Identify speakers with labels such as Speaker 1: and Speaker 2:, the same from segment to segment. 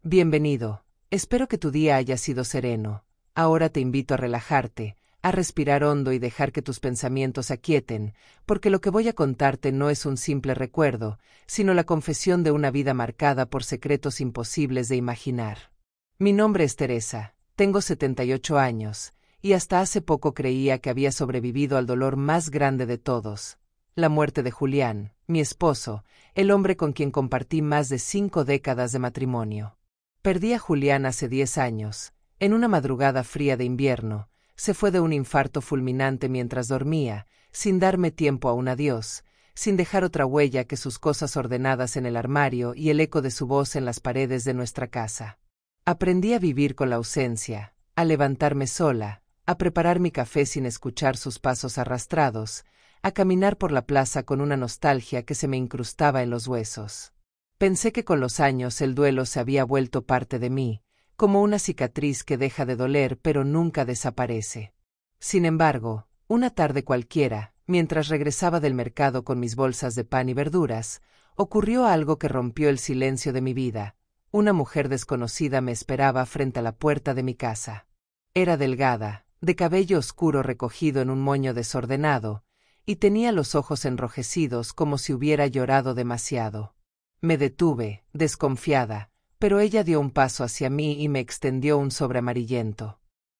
Speaker 1: Bienvenido. Espero que tu día haya sido sereno. Ahora te invito a relajarte, a respirar hondo y dejar que tus pensamientos se aquieten, porque lo que voy a contarte no es un simple recuerdo, sino la confesión de una vida marcada por secretos imposibles de imaginar. Mi nombre es Teresa, tengo 78 años, y hasta hace poco creía que había sobrevivido al dolor más grande de todos, la muerte de Julián, mi esposo, el hombre con quien compartí más de 5 décadas de matrimonio. Perdí a Julián hace 10 años, en una madrugada fría de invierno. Se fue de un infarto fulminante mientras dormía, sin darme tiempo a un adiós, sin dejar otra huella que sus cosas ordenadas en el armario y el eco de su voz en las paredes de nuestra casa. Aprendí a vivir con la ausencia, a levantarme sola, a preparar mi café sin escuchar sus pasos arrastrados, a caminar por la plaza con una nostalgia que se me incrustaba en los huesos. Pensé que con los años el duelo se había vuelto parte de mí, como una cicatriz que deja de doler pero nunca desaparece. Sin embargo, una tarde cualquiera, mientras regresaba del mercado con mis bolsas de pan y verduras, ocurrió algo que rompió el silencio de mi vida. Una mujer desconocida me esperaba frente a la puerta de mi casa. Era delgada, de cabello oscuro recogido en un moño desordenado, y tenía los ojos enrojecidos como si hubiera llorado demasiado. Me detuve, desconfiada, pero ella dio un paso hacia mí y me extendió un sobre amarillento.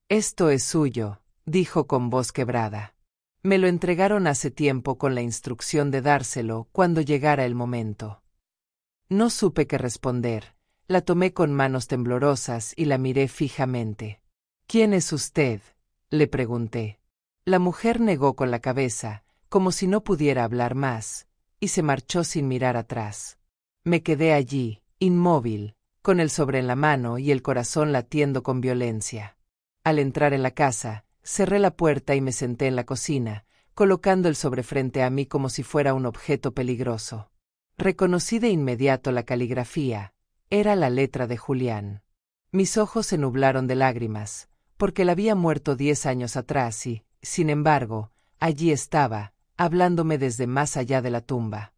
Speaker 1: «Esto es suyo», dijo con voz quebrada. Me lo entregaron hace tiempo con la instrucción de dárselo cuando llegara el momento. No supe qué responder. La tomé con manos temblorosas y la miré fijamente. «¿Quién es usted?», le pregunté. La mujer negó con la cabeza, como si no pudiera hablar más, y se marchó sin mirar atrás. Me quedé allí, inmóvil, con el sobre en la mano y el corazón latiendo con violencia. Al entrar en la casa, cerré la puerta y me senté en la cocina, colocando el sobre frente a mí como si fuera un objeto peligroso. Reconocí de inmediato la caligrafía. Era la letra de Julián. Mis ojos se nublaron de lágrimas, porque él había muerto 10 años atrás y, sin embargo, allí estaba, hablándome desde más allá de la tumba.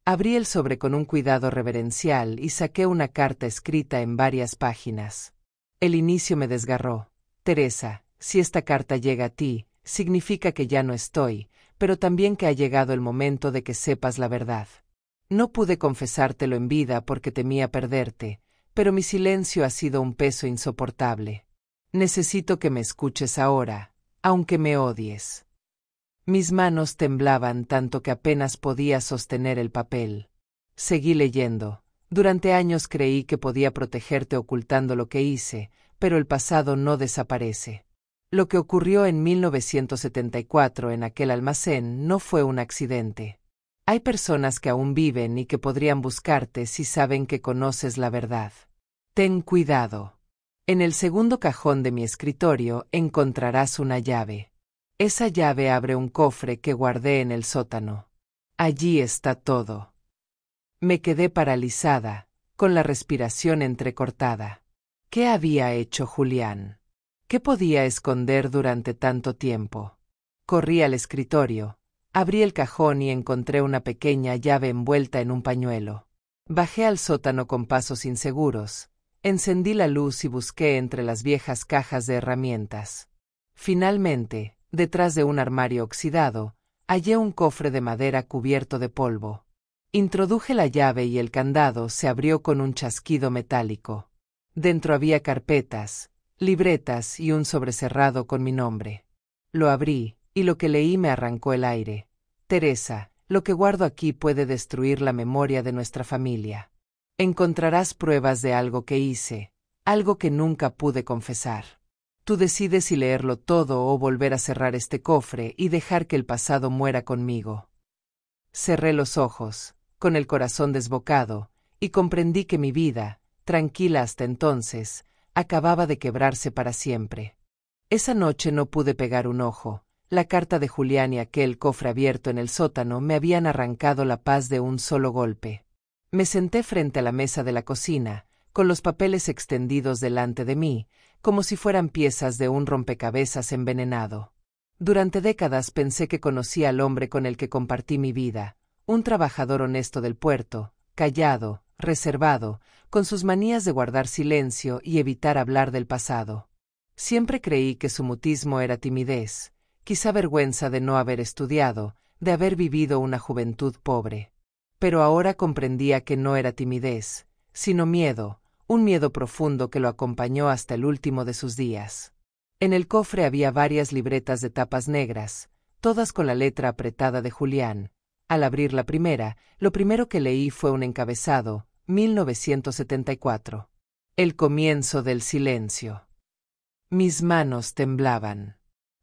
Speaker 1: Abrí el sobre con un cuidado reverencial y saqué una carta escrita en varias páginas. El inicio me desgarró. «Teresa, si esta carta llega a ti, significa que ya no estoy, pero también que ha llegado el momento de que sepas la verdad. No pude confesártelo en vida porque temía perderte, pero mi silencio ha sido un peso insoportable. Necesito que me escuches ahora, aunque me odies». Mis manos temblaban tanto que apenas podía sostener el papel. Seguí leyendo. Durante años creí que podía protegerte ocultando lo que hice, pero el pasado no desaparece. Lo que ocurrió en 1974 en aquel almacén no fue un accidente. Hay personas que aún viven y que podrían buscarte si saben que conoces la verdad. Ten cuidado. En el segundo cajón de mi escritorio encontrarás una llave. Esa llave abre un cofre que guardé en el sótano. Allí está todo. Me quedé paralizada, con la respiración entrecortada. ¿Qué había hecho Julián? ¿Qué podía esconder durante tanto tiempo? Corrí al escritorio, abrí el cajón y encontré una pequeña llave envuelta en un pañuelo. Bajé al sótano con pasos inseguros, encendí la luz y busqué entre las viejas cajas de herramientas. Finalmente, detrás de un armario oxidado, hallé un cofre de madera cubierto de polvo. Introduje la llave y el candado se abrió con un chasquido metálico. Dentro había carpetas, libretas y un sobrecerrado con mi nombre. Lo abrí, y lo que leí me arrancó el aire. «Teresa, lo que guardo aquí puede destruir la memoria de nuestra familia. Encontrarás pruebas de algo que hice, algo que nunca pude confesar. Tú decides si leerlo todo o volver a cerrar este cofre y dejar que el pasado muera conmigo». Cerré los ojos, con el corazón desbocado, y comprendí que mi vida, tranquila hasta entonces, acababa de quebrarse para siempre. Esa noche no pude pegar un ojo. La carta de Julián y aquel cofre abierto en el sótano me habían arrancado la paz de un solo golpe. Me senté frente a la mesa de la cocina, con los papeles extendidos delante de mí, como si fueran piezas de un rompecabezas envenenado. Durante décadas pensé que conocía al hombre con el que compartí mi vida, un trabajador honesto del puerto, callado, reservado, con sus manías de guardar silencio y evitar hablar del pasado. Siempre creí que su mutismo era timidez, quizá vergüenza de no haber estudiado, de haber vivido una juventud pobre. Pero ahora comprendía que no era timidez, sino miedo, un miedo profundo que lo acompañó hasta el último de sus días. En el cofre había varias libretas de tapas negras, todas con la letra apretada de Julián. Al abrir la primera, lo primero que leí fue un encabezado, 1974. El comienzo del silencio. Mis manos temblaban.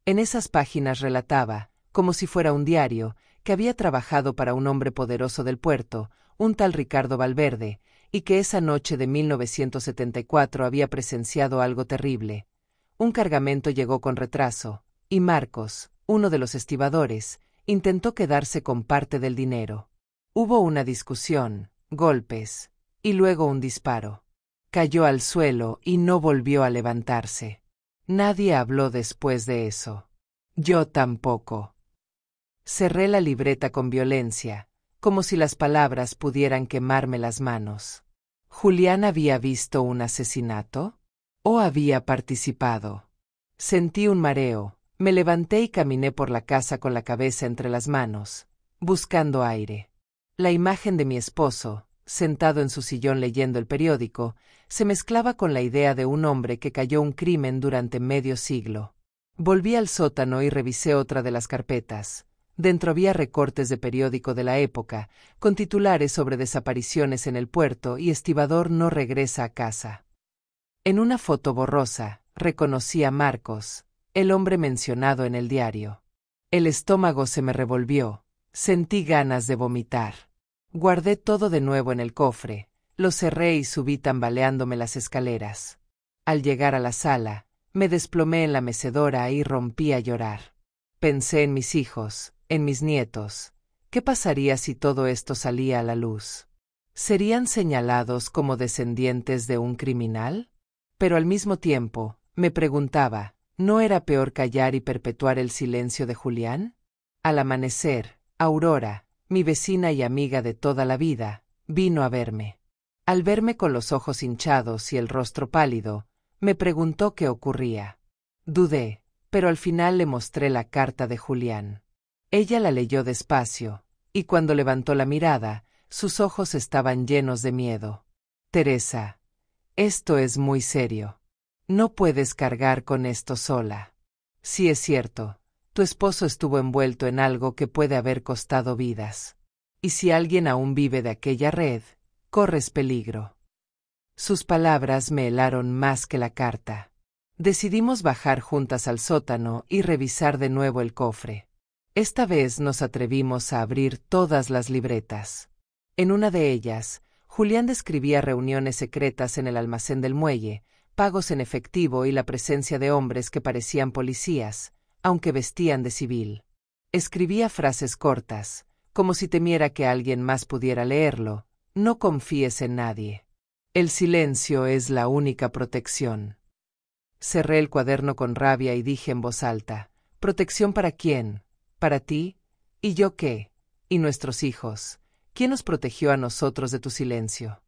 Speaker 1: En esas páginas relataba, como si fuera un diario, que había trabajado para un hombre poderoso del puerto, un tal Ricardo Valverde, y que esa noche de 1974 había presenciado algo terrible. Un cargamento llegó con retraso, y Marcos, uno de los estibadores, intentó quedarse con parte del dinero. Hubo una discusión, golpes, y luego un disparo. Cayó al suelo y no volvió a levantarse. Nadie habló después de eso. Yo tampoco. Cerré la libreta con violencia, como si las palabras pudieran quemarme las manos. ¿Julián había visto un asesinato? ¿O había participado? Sentí un mareo, me levanté y caminé por la casa con la cabeza entre las manos, buscando aire. La imagen de mi esposo, sentado en su sillón leyendo el periódico, se mezclaba con la idea de un hombre que cayó un crimen durante medio siglo. Volví al sótano y revisé otra de las carpetas. Dentro había recortes de periódico de la época, con titulares sobre desapariciones en el puerto y estibador no regresa a casa. En una foto borrosa, reconocí a Marcos, el hombre mencionado en el diario. El estómago se me revolvió, sentí ganas de vomitar. Guardé todo de nuevo en el cofre, lo cerré y subí tambaleándome las escaleras. Al llegar a la sala, me desplomé en la mecedora y rompí a llorar. Pensé en mis hijos, en mis nietos. ¿Qué pasaría si todo esto salía a la luz? ¿Serían señalados como descendientes de un criminal? Pero al mismo tiempo, me preguntaba, ¿no era peor callar y perpetuar el silencio de Julián? Al amanecer, Aurora, mi vecina y amiga de toda la vida, vino a verme. Al verme con los ojos hinchados y el rostro pálido, me preguntó qué ocurría. Dudé, pero al final le mostré la carta de Julián. Ella la leyó despacio, y cuando levantó la mirada, sus ojos estaban llenos de miedo. Teresa, esto es muy serio. No puedes cargar con esto sola. Sí es cierto, tu esposo estuvo envuelto en algo que puede haber costado vidas. Y si alguien aún vive de aquella red, corres peligro. Sus palabras me helaron más que la carta. Decidimos bajar juntas al sótano y revisar de nuevo el cofre. Esta vez nos atrevimos a abrir todas las libretas. En una de ellas, Julián describía reuniones secretas en el almacén del muelle, pagos en efectivo y la presencia de hombres que parecían policías, aunque vestían de civil. Escribía frases cortas, como si temiera que alguien más pudiera leerlo. No confíes en nadie. El silencio es la única protección. Cerré el cuaderno con rabia y dije en voz alta, ¿protección para quién? ¿Para ti? ¿Y yo qué? ¿Y nuestros hijos? ¿Quién nos protegió a nosotros de tu silencio?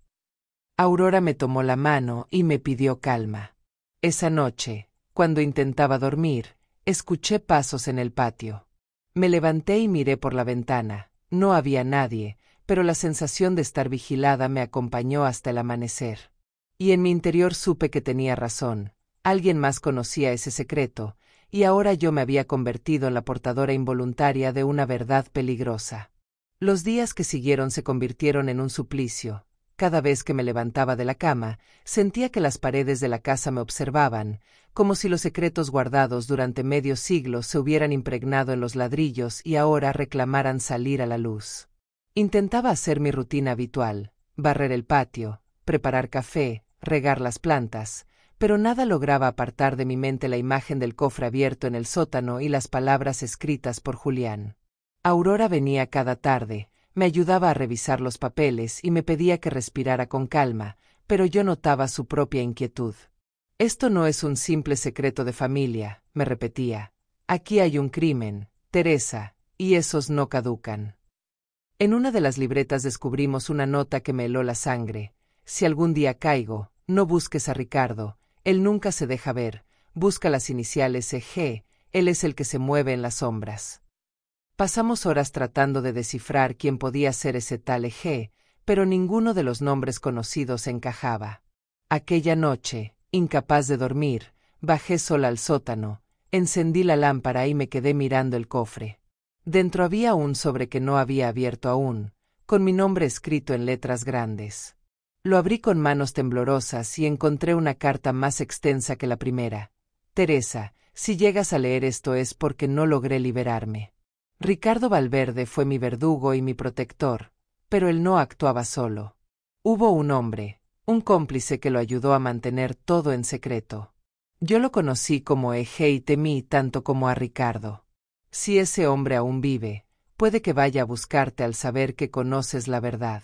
Speaker 1: Aurora me tomó la mano y me pidió calma. Esa noche, cuando intentaba dormir, escuché pasos en el patio. Me levanté y miré por la ventana. No había nadie, pero la sensación de estar vigilada me acompañó hasta el amanecer. Y en mi interior supe que tenía razón. Alguien más conocía ese secreto, y ahora yo me había convertido en la portadora involuntaria de una verdad peligrosa. Los días que siguieron se convirtieron en un suplicio. Cada vez que me levantaba de la cama, sentía que las paredes de la casa me observaban, como si los secretos guardados durante medio siglo se hubieran impregnado en los ladrillos y ahora reclamaran salir a la luz. Intentaba hacer mi rutina habitual, barrer el patio, preparar café, regar las plantas, pero nada lograba apartar de mi mente la imagen del cofre abierto en el sótano y las palabras escritas por Julián. Aurora venía cada tarde, me ayudaba a revisar los papeles y me pedía que respirara con calma, pero yo notaba su propia inquietud. Esto no es un simple secreto de familia, me repetía. Aquí hay un crimen, Teresa, y esos no caducan. En una de las libretas descubrimos una nota que me heló la sangre. Si algún día caigo, no busques a Ricardo, él nunca se deja ver, busca las iniciales EG, él es el que se mueve en las sombras. Pasamos horas tratando de descifrar quién podía ser ese tal EG, pero ninguno de los nombres conocidos encajaba. Aquella noche, incapaz de dormir, bajé sola al sótano, encendí la lámpara y me quedé mirando el cofre. Dentro había un sobre que no había abierto aún, con mi nombre escrito en letras grandes. Lo abrí con manos temblorosas y encontré una carta más extensa que la primera. Teresa, si llegas a leer esto es porque no logré liberarme. Ricardo Valverde fue mi verdugo y mi protector, pero él no actuaba solo. Hubo un hombre, un cómplice que lo ayudó a mantener todo en secreto. Yo lo conocí como Eje y temí tanto como a Ricardo. Si ese hombre aún vive, puede que vaya a buscarte al saber que conoces la verdad.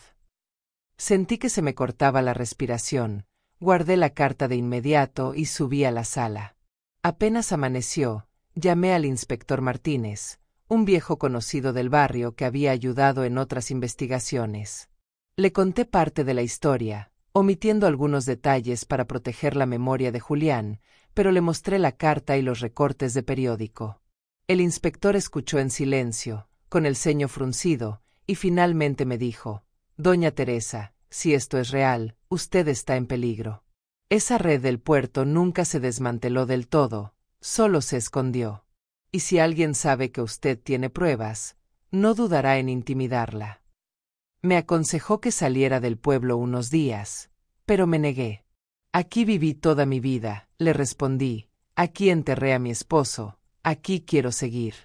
Speaker 1: Sentí que se me cortaba la respiración, guardé la carta de inmediato y subí a la sala. Apenas amaneció, llamé al inspector Martínez, un viejo conocido del barrio que había ayudado en otras investigaciones. Le conté parte de la historia, omitiendo algunos detalles para proteger la memoria de Julián, pero le mostré la carta y los recortes de periódico. El inspector escuchó en silencio, con el ceño fruncido, y finalmente me dijo: «Doña Teresa, si esto es real, usted está en peligro. Esa red del puerto nunca se desmanteló del todo, solo se escondió. Y si alguien sabe que usted tiene pruebas, no dudará en intimidarla». Me aconsejó que saliera del pueblo unos días, pero me negué. «Aquí viví toda mi vida», le respondí, «aquí enterré a mi esposo, aquí quiero seguir».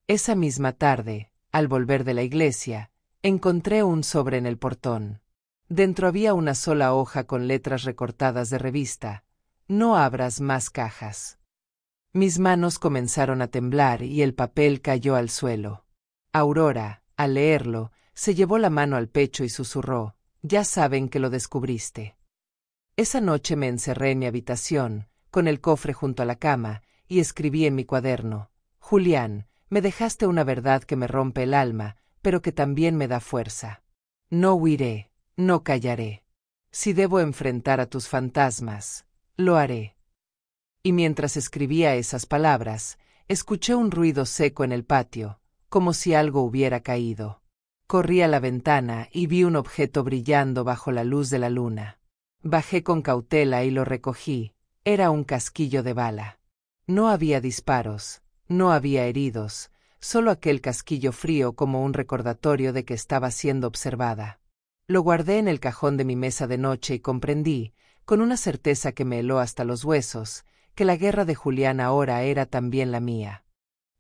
Speaker 1: Esa misma tarde, al volver de la iglesia, encontré un sobre en el portón. Dentro había una sola hoja con letras recortadas de revista: «No abras más cajas». Mis manos comenzaron a temblar y el papel cayó al suelo. Aurora, al leerlo, se llevó la mano al pecho y susurró: «Ya saben que lo descubriste». Esa noche me encerré en mi habitación, con el cofre junto a la cama, y escribí en mi cuaderno: «Julián, me dejaste una verdad que me rompe el alma, pero que también me da fuerza. No huiré, no callaré. Si debo enfrentar a tus fantasmas, lo haré». Y mientras escribía esas palabras, escuché un ruido seco en el patio, como si algo hubiera caído. Corrí a la ventana y vi un objeto brillando bajo la luz de la luna. Bajé con cautela y lo recogí. Era un casquillo de bala. No había disparos, no había heridos, solo aquel casquillo frío como un recordatorio de que estaba siendo observada. Lo guardé en el cajón de mi mesa de noche y comprendí, con una certeza que me heló hasta los huesos, que la guerra de Julián ahora era también la mía.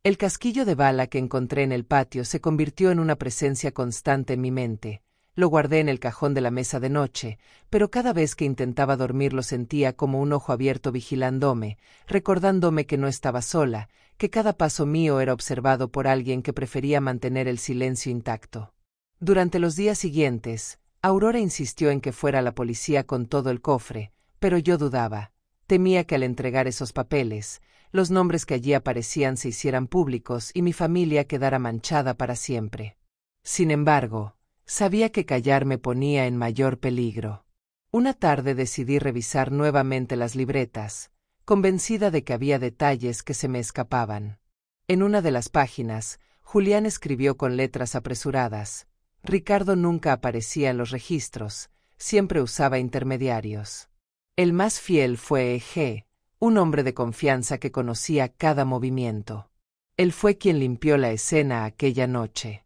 Speaker 1: El casquillo de bala que encontré en el patio se convirtió en una presencia constante en mi mente. Lo guardé en el cajón de la mesa de noche, pero cada vez que intentaba dormir lo sentía como un ojo abierto vigilándome, recordándome que no estaba sola, que cada paso mío era observado por alguien que prefería mantener el silencio intacto. Durante los días siguientes, Aurora insistió en que fuera a la policía con todo el cofre, pero yo dudaba. Temía que al entregar esos papeles, los nombres que allí aparecían se hicieran públicos y mi familia quedara manchada para siempre. Sin embargo, sabía que callar me ponía en mayor peligro. Una tarde decidí revisar nuevamente las libretas, convencida de que había detalles que se me escapaban. En una de las páginas, Julián escribió con letras apresuradas: «Ricardo nunca aparecía en los registros, siempre usaba intermediarios. El más fiel fue Eje, un hombre de confianza que conocía cada movimiento. Él fue quien limpió la escena aquella noche».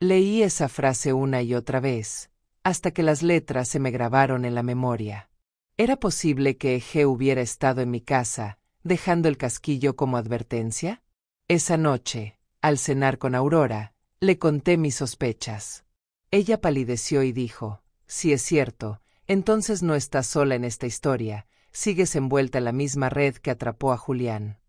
Speaker 1: Leí esa frase una y otra vez, hasta que las letras se me grabaron en la memoria. ¿Era posible que Eje hubiera estado en mi casa, dejando el casquillo como advertencia? Esa noche, al cenar con Aurora, le conté mis sospechas. Ella palideció y dijo: «Si es cierto, entonces no estás sola en esta historia, sigues envuelta en la misma red que atrapó a Julián».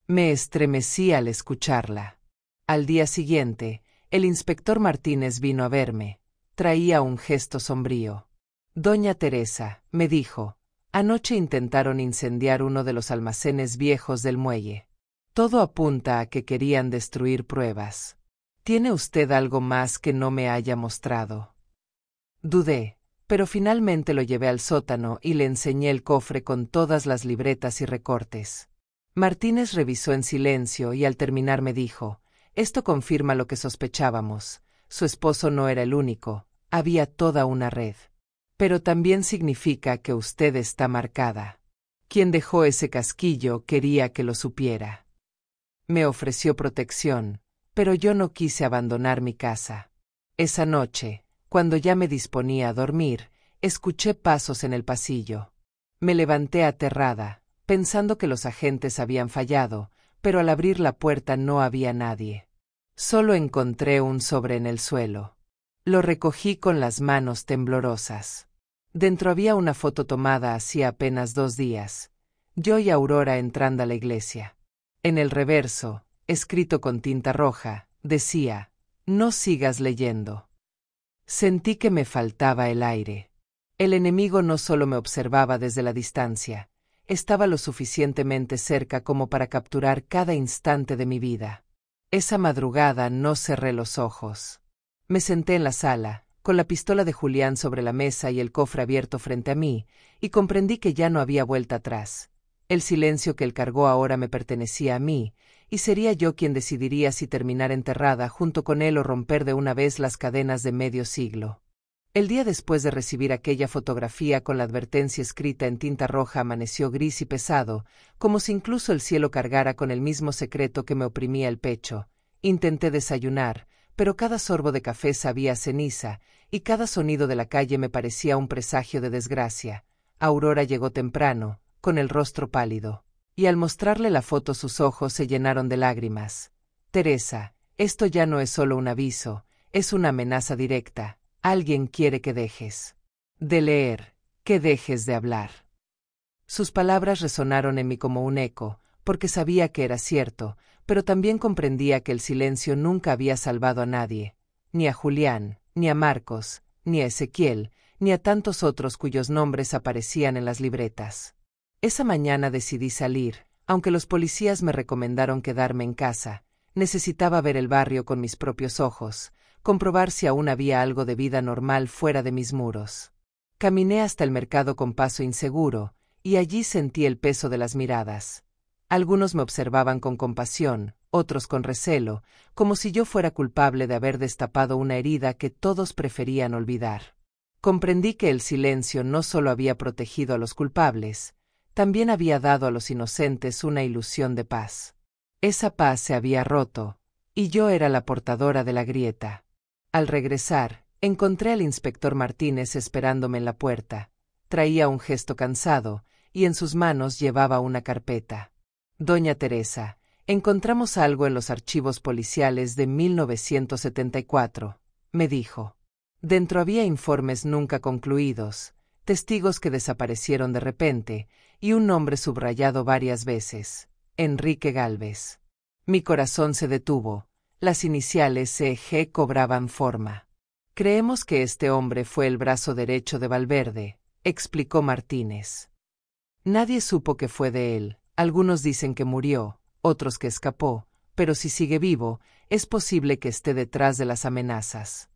Speaker 1: Me estremecí al escucharla. Al día siguiente, el inspector Martínez vino a verme. Traía un gesto sombrío. «Doña Teresa», me dijo, «anoche intentaron incendiar uno de los almacenes viejos del muelle. Todo apunta a que querían destruir pruebas. ¿Tiene usted algo más que no me haya mostrado? Dudé, pero finalmente lo llevé al sótano y le enseñé el cofre con todas las libretas y recortes. Martínez revisó en silencio y al terminar me dijo: «Esto confirma lo que sospechábamos. Su esposo no era el único, había toda una red. Pero también significa que usted está marcada. Quien dejó ese casquillo quería que lo supiera». Me ofreció protección, pero yo no quise abandonar mi casa. Esa noche, cuando ya me disponía a dormir, escuché pasos en el pasillo. Me levanté aterrada, pensando que los agentes habían fallado, pero al abrir la puerta no había nadie. Solo encontré un sobre en el suelo. Lo recogí con las manos temblorosas. Dentro había una foto tomada hacía apenas 2 días. Yo y Aurora entrando a la iglesia. En el reverso, escrito con tinta roja, decía: «No sigas leyendo». Sentí que me faltaba el aire. El enemigo no solo me observaba desde la distancia, estaba lo suficientemente cerca como para capturar cada instante de mi vida. Esa madrugada no cerré los ojos. Me senté en la sala, con la pistola de Julián sobre la mesa y el cofre abierto frente a mí, y comprendí que ya no había vuelta atrás. El silencio que él cargó ahora me pertenecía a mí, y sería yo quien decidiría si terminar enterrada junto con él o romper de una vez las cadenas de medio siglo. El día después de recibir aquella fotografía con la advertencia escrita en tinta roja amaneció gris y pesado, como si incluso el cielo cargara con el mismo secreto que me oprimía el pecho. Intenté desayunar, pero cada sorbo de café sabía a ceniza, y cada sonido de la calle me parecía un presagio de desgracia. Aurora llegó temprano, con el rostro pálido, y al mostrarle la foto sus ojos se llenaron de lágrimas. «Teresa, esto ya no es solo un aviso, es una amenaza directa. Alguien quiere que dejes de leer, que dejes de hablar». Sus palabras resonaron en mí como un eco, porque sabía que era cierto, pero también comprendía que el silencio nunca había salvado a nadie, ni a Julián, ni a Marcos, ni a Ezequiel, ni a tantos otros cuyos nombres aparecían en las libretas. Esa mañana decidí salir, aunque los policías me recomendaron quedarme en casa. Necesitaba ver el barrio con mis propios ojos, comprobar si aún había algo de vida normal fuera de mis muros. Caminé hasta el mercado con paso inseguro, y allí sentí el peso de las miradas. Algunos me observaban con compasión, otros con recelo, como si yo fuera culpable de haber destapado una herida que todos preferían olvidar. Comprendí que el silencio no solo había protegido a los culpables, también había dado a los inocentes una ilusión de paz. Esa paz se había roto, y yo era la portadora de la grieta. Al regresar, encontré al inspector Martínez esperándome en la puerta. Traía un gesto cansado, y en sus manos llevaba una carpeta. «Doña Teresa, encontramos algo en los archivos policiales de 1974», me dijo. Dentro había informes nunca concluidos, testigos que desaparecieron de repente, y un nombre subrayado varias veces: Enrique Gálvez. Mi corazón se detuvo. Las iniciales CG cobraban forma. «Creemos que este hombre fue el brazo derecho de Valverde», explicó Martínez. «Nadie supo qué fue de él. Algunos dicen que murió, otros que escapó, pero si sigue vivo, es posible que esté detrás de las amenazas».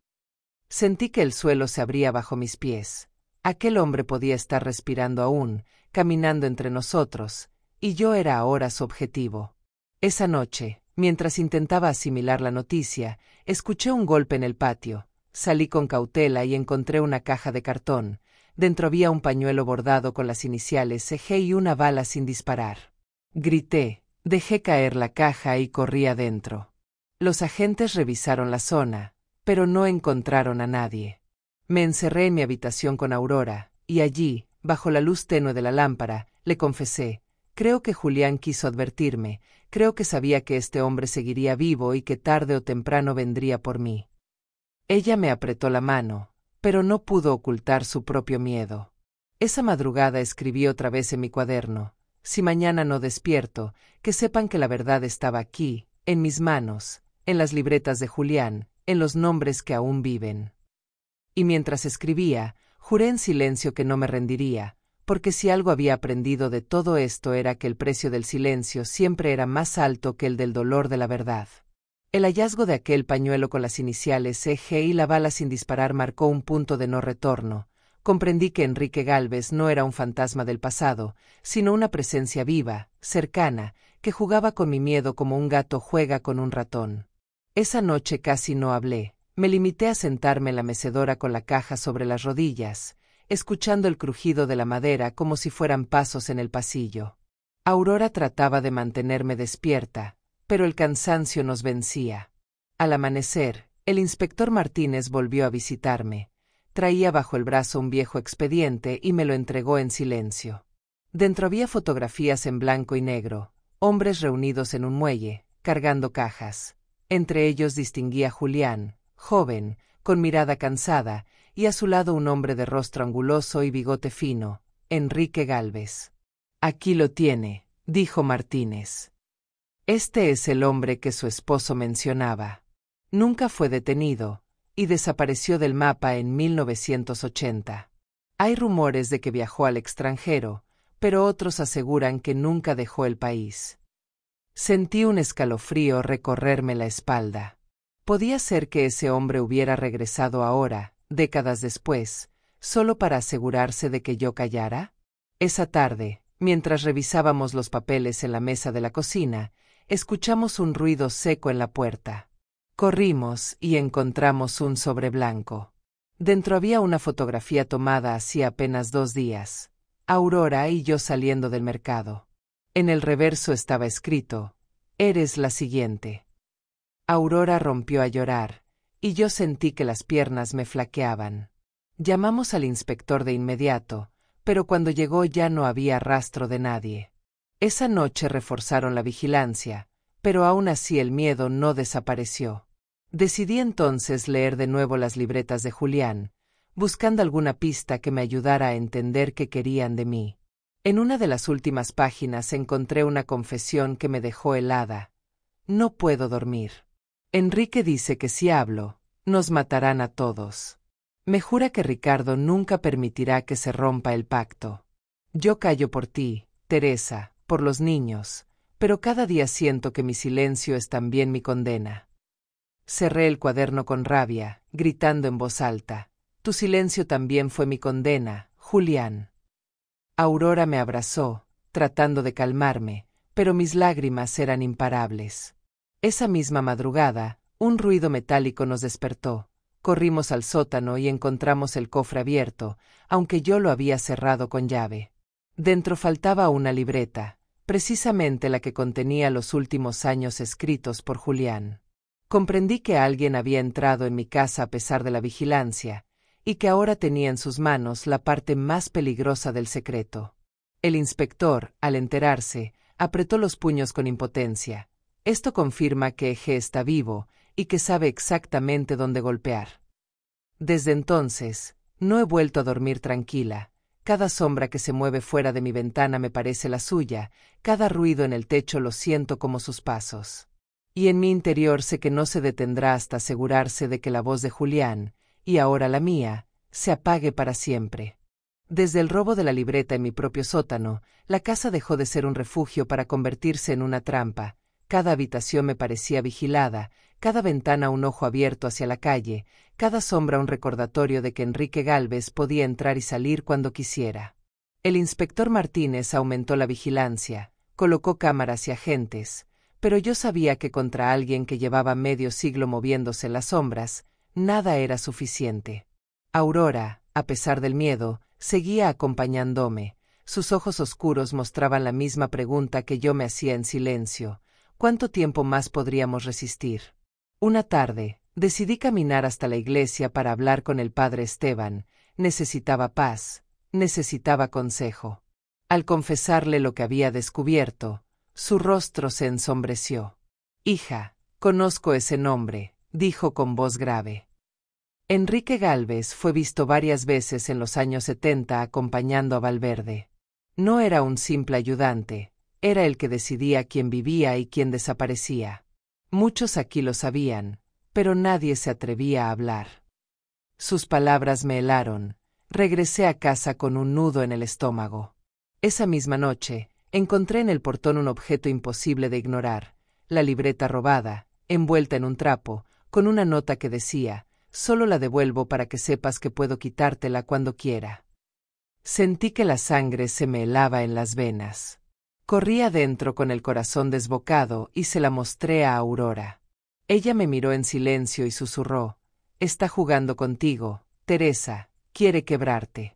Speaker 1: Sentí que el suelo se abría bajo mis pies. Aquel hombre podía estar respirando aún, caminando entre nosotros, y yo era ahora su objetivo. Esa noche, mientras intentaba asimilar la noticia, escuché un golpe en el patio. Salí con cautela y encontré una caja de cartón. Dentro había un pañuelo bordado con las iniciales CG y una bala sin disparar. Grité, dejé caer la caja y corrí adentro. Los agentes revisaron la zona, pero no encontraron a nadie. Me encerré en mi habitación con Aurora, y allí, bajo la luz tenue de la lámpara, le confesé: «Creo que Julián quiso advertirme, creo que sabía que este hombre seguiría vivo y que tarde o temprano vendría por mí». Ella me apretó la mano, pero no pudo ocultar su propio miedo. Esa madrugada escribí otra vez en mi cuaderno: «Si mañana no despierto, que sepan que la verdad estaba aquí, en mis manos, en las libretas de Julián, en los nombres que aún viven». Y mientras escribía, juré en silencio que no me rendiría, porque si algo había aprendido de todo esto era que el precio del silencio siempre era más alto que el del dolor de la verdad. El hallazgo de aquel pañuelo con las iniciales EG y la bala sin disparar marcó un punto de no retorno. Comprendí que Enrique Gálvez no era un fantasma del pasado, sino una presencia viva, cercana, que jugaba con mi miedo como un gato juega con un ratón. Esa noche casi no hablé. Me limité a sentarme en la mecedora con la caja sobre las rodillas, escuchando el crujido de la madera como si fueran pasos en el pasillo. Aurora trataba de mantenerme despierta, pero el cansancio nos vencía. Al amanecer, el inspector Martínez volvió a visitarme. Traía bajo el brazo un viejo expediente y me lo entregó en silencio. Dentro había fotografías en blanco y negro, hombres reunidos en un muelle, cargando cajas. Entre ellos distinguí a Julián, joven, con mirada cansada, y a su lado un hombre de rostro anguloso y bigote fino, Enrique Gálvez. «Aquí lo tiene», dijo Martínez. Este es el hombre que su esposo mencionaba. Nunca fue detenido, y desapareció del mapa en 1980. Hay rumores de que viajó al extranjero, pero otros aseguran que nunca dejó el país. Sentí un escalofrío recorrerme la espalda. Podía ser que ese hombre hubiera regresado ahora, décadas después, solo para asegurarse de que yo callara. Esa tarde, mientras revisábamos los papeles en la mesa de la cocina, escuchamos un ruido seco en la puerta. Corrimos y encontramos un sobre blanco. Dentro había una fotografía tomada hacía apenas 2 días. Aurora y yo saliendo del mercado. En el reverso estaba escrito: «Eres la siguiente». Aurora rompió a llorar, y yo sentí que las piernas me flaqueaban. Llamamos al inspector de inmediato, pero cuando llegó ya no había rastro de nadie. Esa noche reforzaron la vigilancia, pero aún así el miedo no desapareció. Decidí entonces leer de nuevo las libretas de Julián, buscando alguna pista que me ayudara a entender qué querían de mí. En una de las últimas páginas encontré una confesión que me dejó helada. «No puedo dormir. Enrique dice que si hablo, nos matarán a todos. Me jura que Ricardo nunca permitirá que se rompa el pacto. Yo callo por ti, Teresa, por los niños, pero cada día siento que mi silencio es también mi condena». Cerré el cuaderno con rabia, gritando en voz alta: «Tu silencio también fue mi condena, Julián». Aurora me abrazó, tratando de calmarme, pero mis lágrimas eran imparables. Esa misma madrugada, un ruido metálico nos despertó. Corrimos al sótano y encontramos el cofre abierto, aunque yo lo había cerrado con llave. Dentro faltaba una libreta, precisamente la que contenía los últimos años escritos por Julián. Comprendí que alguien había entrado en mi casa a pesar de la vigilancia, y que ahora tenía en sus manos la parte más peligrosa del secreto. El inspector, al enterarse, apretó los puños con impotencia. Esto confirma que Eje está vivo y que sabe exactamente dónde golpear. Desde entonces, no he vuelto a dormir tranquila. Cada sombra que se mueve fuera de mi ventana me parece la suya, cada ruido en el techo lo siento como sus pasos. Y en mi interior sé que no se detendrá hasta asegurarse de que la voz de Julián, y ahora la mía, se apague para siempre. Desde el robo de la libreta en mi propio sótano, la casa dejó de ser un refugio para convertirse en una trampa. Cada habitación me parecía vigilada, cada ventana un ojo abierto hacia la calle, cada sombra un recordatorio de que Enrique Gálvez podía entrar y salir cuando quisiera. El inspector Martínez aumentó la vigilancia, colocó cámaras y agentes, pero yo sabía que contra alguien que llevaba medio siglo moviéndose en las sombras, nada era suficiente. Aurora, a pesar del miedo, seguía acompañándome. Sus ojos oscuros mostraban la misma pregunta que yo me hacía en silencio: ¿cuánto tiempo más podríamos resistir? Una tarde, decidí caminar hasta la iglesia para hablar con el padre Esteban. Necesitaba paz, necesitaba consejo. Al confesarle lo que había descubierto, su rostro se ensombreció. «Hija, conozco ese nombre», dijo con voz grave. Enrique Gálvez fue visto varias veces en los años 70 acompañando a Valverde. No era un simple ayudante, era el que decidía quién vivía y quién desaparecía. Muchos aquí lo sabían, pero nadie se atrevía a hablar. Sus palabras me helaron. Regresé a casa con un nudo en el estómago. Esa misma noche, encontré en el portón un objeto imposible de ignorar: la libreta robada, envuelta en un trapo, con una nota que decía: «Solo la devuelvo para que sepas que puedo quitártela cuando quiera». Sentí que la sangre se me helaba en las venas. Corrí adentro con el corazón desbocado y se la mostré a Aurora. Ella me miró en silencio y susurró: «Está jugando contigo, Teresa, quiere quebrarte».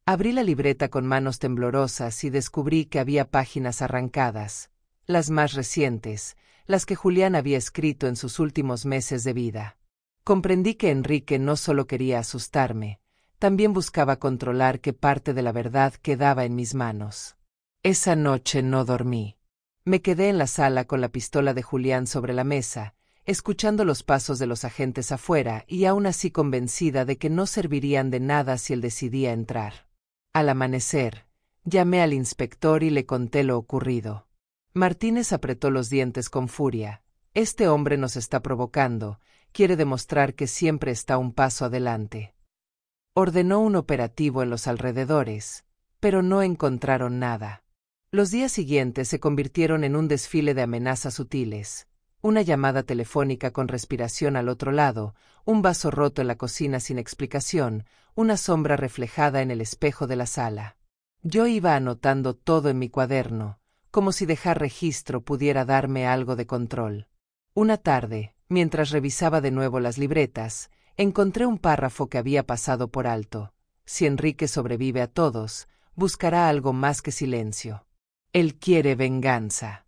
Speaker 1: Abrí la libreta con manos temblorosas y descubrí que había páginas arrancadas, las más recientes, las que Julián había escrito en sus últimos meses de vida. Comprendí que Enrique no solo quería asustarme, también buscaba controlar qué parte de la verdad quedaba en mis manos. Esa noche no dormí. Me quedé en la sala con la pistola de Julián sobre la mesa, escuchando los pasos de los agentes afuera y aún así convencida de que no servirían de nada si él decidía entrar. Al amanecer, llamé al inspector y le conté lo ocurrido. Martínez apretó los dientes con furia. «Este hombre nos está provocando, quiere demostrar que siempre está un paso adelante». Ordenó un operativo en los alrededores, pero no encontraron nada. Los días siguientes se convirtieron en un desfile de amenazas sutiles. Una llamada telefónica con respiración al otro lado, un vaso roto en la cocina sin explicación, una sombra reflejada en el espejo de la sala. Yo iba anotando todo en mi cuaderno, como si dejar registro pudiera darme algo de control. Una tarde, mientras revisaba de nuevo las libretas, encontré un párrafo que había pasado por alto. Si Enrique sobrevive a todos, buscará algo más que silencio. Él quiere venganza.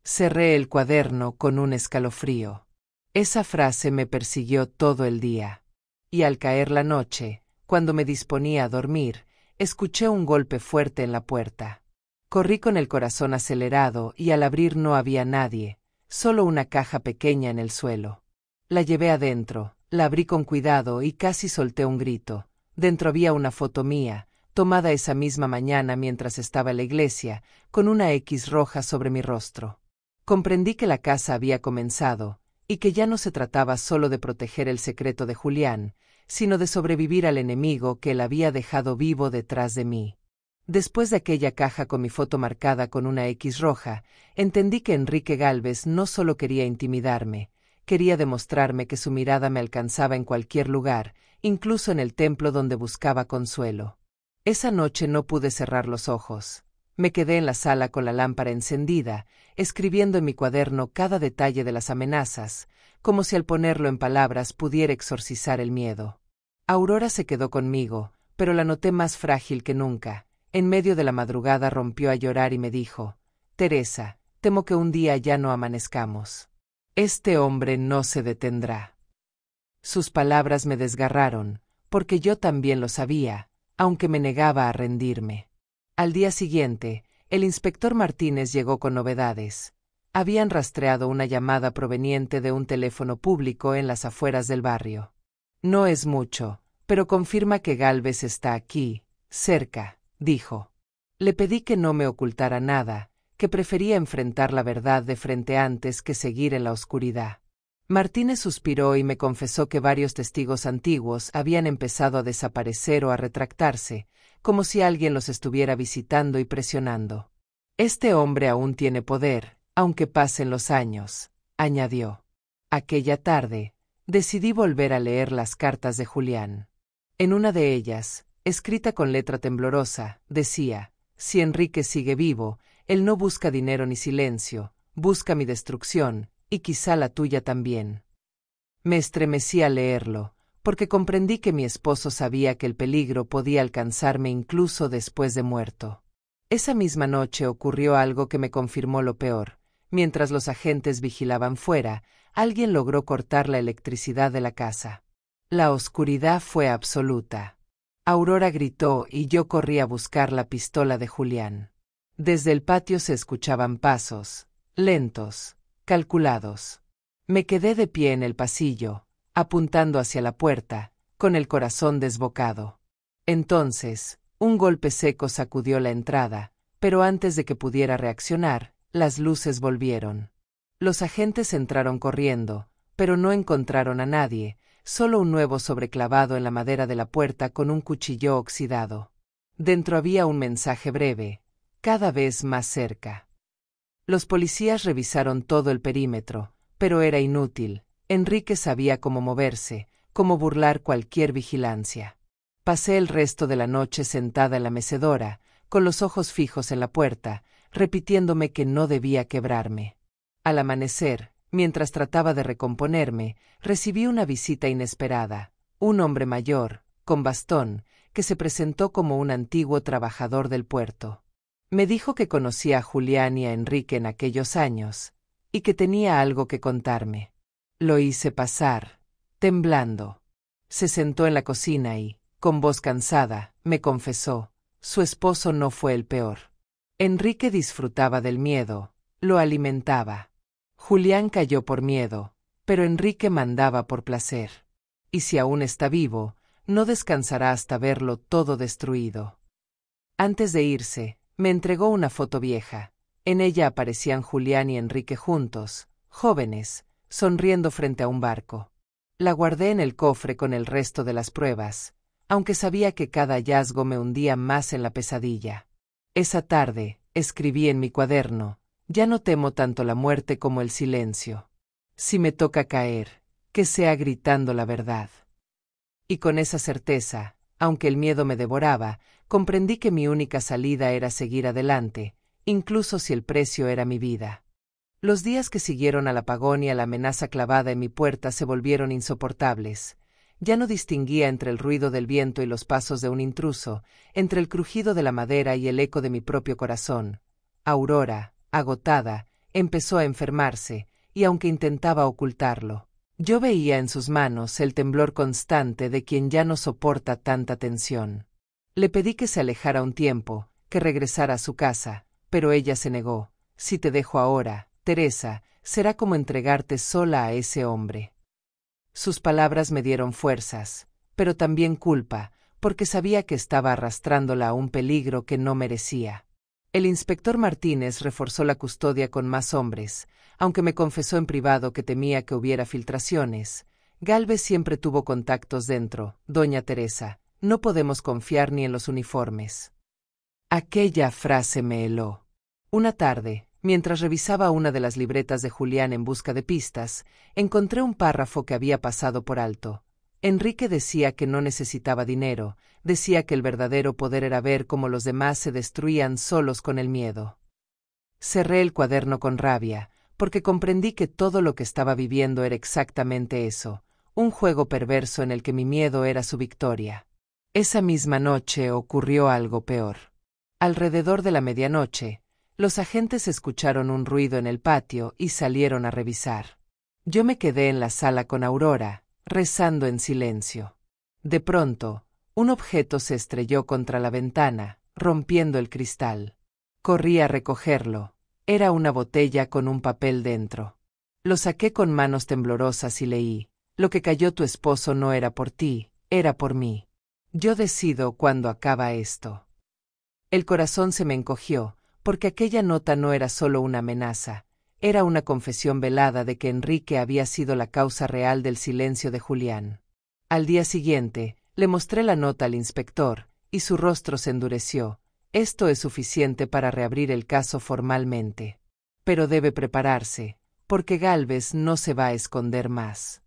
Speaker 1: Cerré el cuaderno con un escalofrío. Esa frase me persiguió todo el día. Y al caer la noche, cuando me disponía a dormir, escuché un golpe fuerte en la puerta. Corrí con el corazón acelerado y al abrir no había nadie, solo una caja pequeña en el suelo. La llevé adentro, la abrí con cuidado y casi solté un grito. Dentro había una foto mía, tomada esa misma mañana mientras estaba en la iglesia, con una X roja sobre mi rostro. Comprendí que la caza había comenzado, y que ya no se trataba solo de proteger el secreto de Julián, sino de sobrevivir al enemigo que él había dejado vivo detrás de mí. Después de aquella caja con mi foto marcada con una X roja, entendí que Enrique Gálvez no solo quería intimidarme, quería demostrarme que su mirada me alcanzaba en cualquier lugar, incluso en el templo donde buscaba consuelo. Esa noche no pude cerrar los ojos. Me quedé en la sala con la lámpara encendida, escribiendo en mi cuaderno cada detalle de las amenazas, como si al ponerlo en palabras pudiera exorcizar el miedo. Aurora se quedó conmigo, pero la noté más frágil que nunca. En medio de la madrugada rompió a llorar y me dijo: «Teresa, temo que un día ya no amanezcamos. Este hombre no se detendrá». Sus palabras me desgarraron, porque yo también lo sabía, aunque me negaba a rendirme. Al día siguiente, el inspector Martínez llegó con novedades. Habían rastreado una llamada proveniente de un teléfono público en las afueras del barrio. «No es mucho, pero confirma que Gálvez está aquí, cerca», dijo. Le pedí que no me ocultara nada, que prefería enfrentar la verdad de frente antes que seguir en la oscuridad. Martínez suspiró y me confesó que varios testigos antiguos habían empezado a desaparecer o a retractarse, como si alguien los estuviera visitando y presionando. «Este hombre aún tiene poder, aunque pasen los años», añadió. Aquella tarde, decidí volver a leer las cartas de Julián. En una de ellas, escrita con letra temblorosa, decía: «Si Enrique sigue vivo, él no busca dinero ni silencio, busca mi destrucción, y quizá la tuya también». Me estremecí al leerlo, porque comprendí que mi esposo sabía que el peligro podía alcanzarme incluso después de muerto. Esa misma noche ocurrió algo que me confirmó lo peor. Mientras los agentes vigilaban fuera, alguien logró cortar la electricidad de la casa. La oscuridad fue absoluta. Aurora gritó y yo corrí a buscar la pistola de Julián. Desde el patio se escuchaban pasos, lentos, calculados. Me quedé de pie en el pasillo, apuntando hacia la puerta, con el corazón desbocado. Entonces, un golpe seco sacudió la entrada, pero antes de que pudiera reaccionar, las luces volvieron. Los agentes entraron corriendo, pero no encontraron a nadie, solo un nuevo sobreclavado en la madera de la puerta con un cuchillo oxidado. Dentro había un mensaje breve: «Cada vez más cerca». Los policías revisaron todo el perímetro, pero era inútil. Enrique sabía cómo moverse, cómo burlar cualquier vigilancia. Pasé el resto de la noche sentada en la mecedora, con los ojos fijos en la puerta, repitiéndome que no debía quebrarme. Al amanecer, mientras trataba de recomponerme, recibí una visita inesperada. Un hombre mayor, con bastón, que se presentó como un antiguo trabajador del puerto. Me dijo que conocía a Julián y a Enrique en aquellos años, y que tenía algo que contarme. Lo hice pasar, temblando. Se sentó en la cocina y, con voz cansada, me confesó: su esposo no fue el peor. Enrique disfrutaba del miedo, lo alimentaba. Julián cayó por miedo, pero Enrique mandaba por placer. Y si aún está vivo, no descansará hasta verlo todo destruido. Antes de irse, me entregó una foto vieja. En ella aparecían Julián y Enrique juntos, jóvenes, sonriendo frente a un barco. La guardé en el cofre con el resto de las pruebas, aunque sabía que cada hallazgo me hundía más en la pesadilla. Esa tarde, escribí en mi cuaderno: ya no temo tanto la muerte como el silencio. Si me toca caer, que sea gritando la verdad. Y con esa certeza, aunque el miedo me devoraba, comprendí que mi única salida era seguir adelante, incluso si el precio era mi vida. Los días que siguieron al apagón y a la amenaza clavada en mi puerta se volvieron insoportables. Ya no distinguía entre el ruido del viento y los pasos de un intruso, entre el crujido de la madera y el eco de mi propio corazón. Aurora, agotada, empezó a enfermarse, y aunque intentaba ocultarlo, yo veía en sus manos el temblor constante de quien ya no soporta tanta tensión. Le pedí que se alejara un tiempo, que regresara a su casa, pero ella se negó. Si te dejo ahora, Teresa, será como entregarte sola a ese hombre. Sus palabras me dieron fuerzas, pero también culpa, porque sabía que estaba arrastrándola a un peligro que no merecía. El inspector Martínez reforzó la custodia con más hombres, aunque me confesó en privado que temía que hubiera filtraciones. Gálvez siempre tuvo contactos dentro. Doña Teresa, no podemos confiar ni en los uniformes. Aquella frase me heló. Una tarde, mientras revisaba una de las libretas de Julián en busca de pistas, encontré un párrafo que había pasado por alto. Enrique decía que no necesitaba dinero, decía que el verdadero poder era ver cómo los demás se destruían solos con el miedo. Cerré el cuaderno con rabia, porque comprendí que todo lo que estaba viviendo era exactamente eso, un juego perverso en el que mi miedo era su victoria. Esa misma noche ocurrió algo peor. Alrededor de la medianoche, los agentes escucharon un ruido en el patio y salieron a revisar. Yo me quedé en la sala con Aurora, rezando en silencio. De pronto, un objeto se estrelló contra la ventana, rompiendo el cristal. Corrí a recogerlo. Era una botella con un papel dentro. Lo saqué con manos temblorosas y leí: lo que cayó tu esposo no era por ti, era por mí. Yo decido cuándo acaba esto. El corazón se me encogió, porque aquella nota no era solo una amenaza, era una confesión velada de que Enrique había sido la causa real del silencio de Julián. Al día siguiente, le mostré la nota al inspector, y su rostro se endureció. Esto es suficiente para reabrir el caso formalmente. Pero debe prepararse, porque Gálvez no se va a esconder más.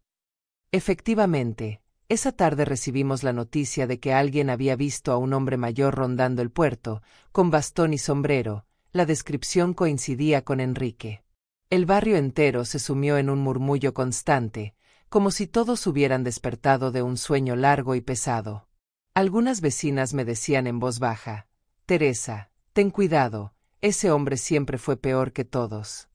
Speaker 1: Efectivamente, esa tarde recibimos la noticia de que alguien había visto a un hombre mayor rondando el puerto, con bastón y sombrero. La descripción coincidía con Enrique. El barrio entero se sumió en un murmullo constante, como si todos hubieran despertado de un sueño largo y pesado. Algunas vecinas me decían en voz baja: Teresa, ten cuidado, ese hombre siempre fue peor que todos.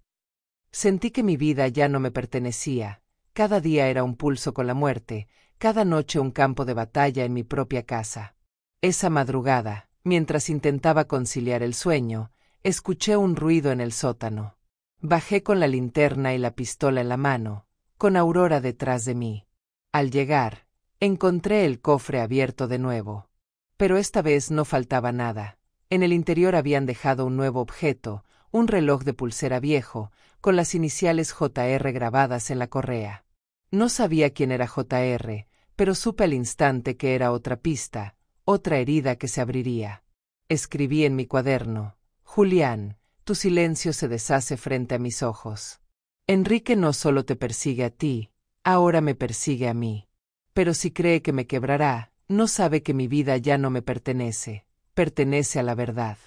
Speaker 1: Sentí que mi vida ya no me pertenecía, cada día era un pulso con la muerte, cada noche un campo de batalla en mi propia casa. Esa madrugada, mientras intentaba conciliar el sueño, escuché un ruido en el sótano. Bajé con la linterna y la pistola en la mano, con Aurora detrás de mí. Al llegar, encontré el cofre abierto de nuevo. Pero esta vez no faltaba nada. En el interior habían dejado un nuevo objeto, un reloj de pulsera viejo, con las iniciales JR grabadas en la correa. No sabía quién era JR, pero supe al instante que era otra pista, otra herida que se abriría. Escribí en mi cuaderno: Julián, tu silencio se deshace frente a mis ojos. Enrique no solo te persigue a ti, ahora me persigue a mí. Pero si cree que me quebrará, no sabe que mi vida ya no me pertenece, pertenece a la verdad.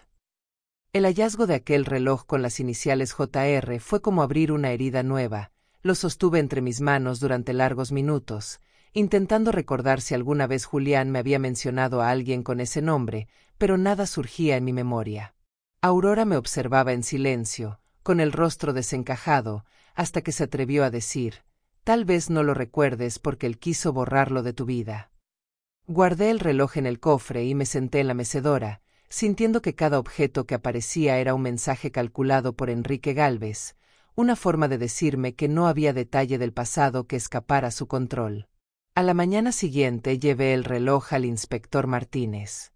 Speaker 1: El hallazgo de aquel reloj con las iniciales JR fue como abrir una herida nueva. Lo sostuve entre mis manos durante largos minutos, intentando recordar si alguna vez Julián me había mencionado a alguien con ese nombre, pero nada surgía en mi memoria. Aurora me observaba en silencio, con el rostro desencajado, hasta que se atrevió a decir: «Tal vez no lo recuerdes porque él quiso borrarlo de tu vida». Guardé el reloj en el cofre y me senté en la mecedora, sintiendo que cada objeto que aparecía era un mensaje calculado por Enrique Gálvez, una forma de decirme que no había detalle del pasado que escapara a su control. A la mañana siguiente llevé el reloj al inspector Martínez.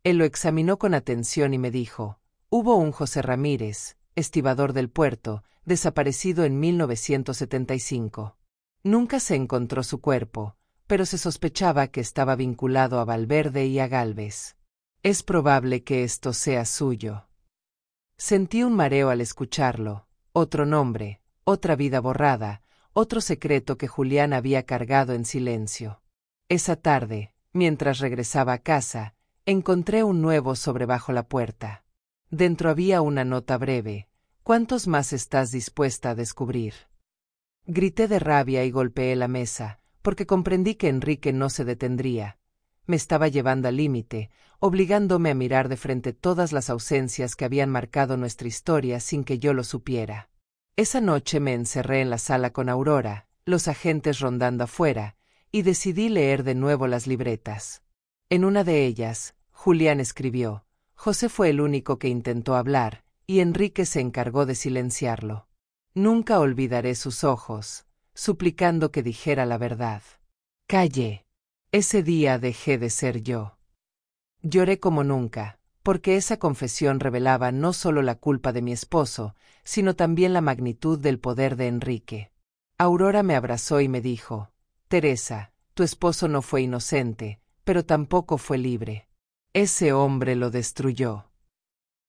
Speaker 1: Él lo examinó con atención y me dijo: «Hubo un José Ramírez, estibador del puerto, desaparecido en 1975. Nunca se encontró su cuerpo, pero se sospechaba que estaba vinculado a Valverde y a Gálvez. Es probable que esto sea suyo». Sentí un mareo al escucharlo. Otro nombre, otra vida borrada, otro secreto que Julián había cargado en silencio. Esa tarde, mientras regresaba a casa, encontré un nuevo sobre bajo la puerta. Dentro había una nota breve: «¿Cuántos más estás dispuesta a descubrir?». Grité de rabia y golpeé la mesa, porque comprendí que Enrique no se detendría. Me estaba llevando al límite, obligándome a mirar de frente todas las ausencias que habían marcado nuestra historia sin que yo lo supiera. Esa noche me encerré en la sala con Aurora, los agentes rondando afuera, y decidí leer de nuevo las libretas. En una de ellas, Julián escribió: «José fue el único que intentó hablar, y Enrique se encargó de silenciarlo. Nunca olvidaré sus ojos, suplicando que dijera la verdad. Callé. Ese día dejé de ser yo». Lloré como nunca, porque esa confesión revelaba no solo la culpa de mi esposo, sino también la magnitud del poder de Enrique. Aurora me abrazó y me dijo: «Teresa, tu esposo no fue inocente, pero tampoco fue libre. Ese hombre lo destruyó».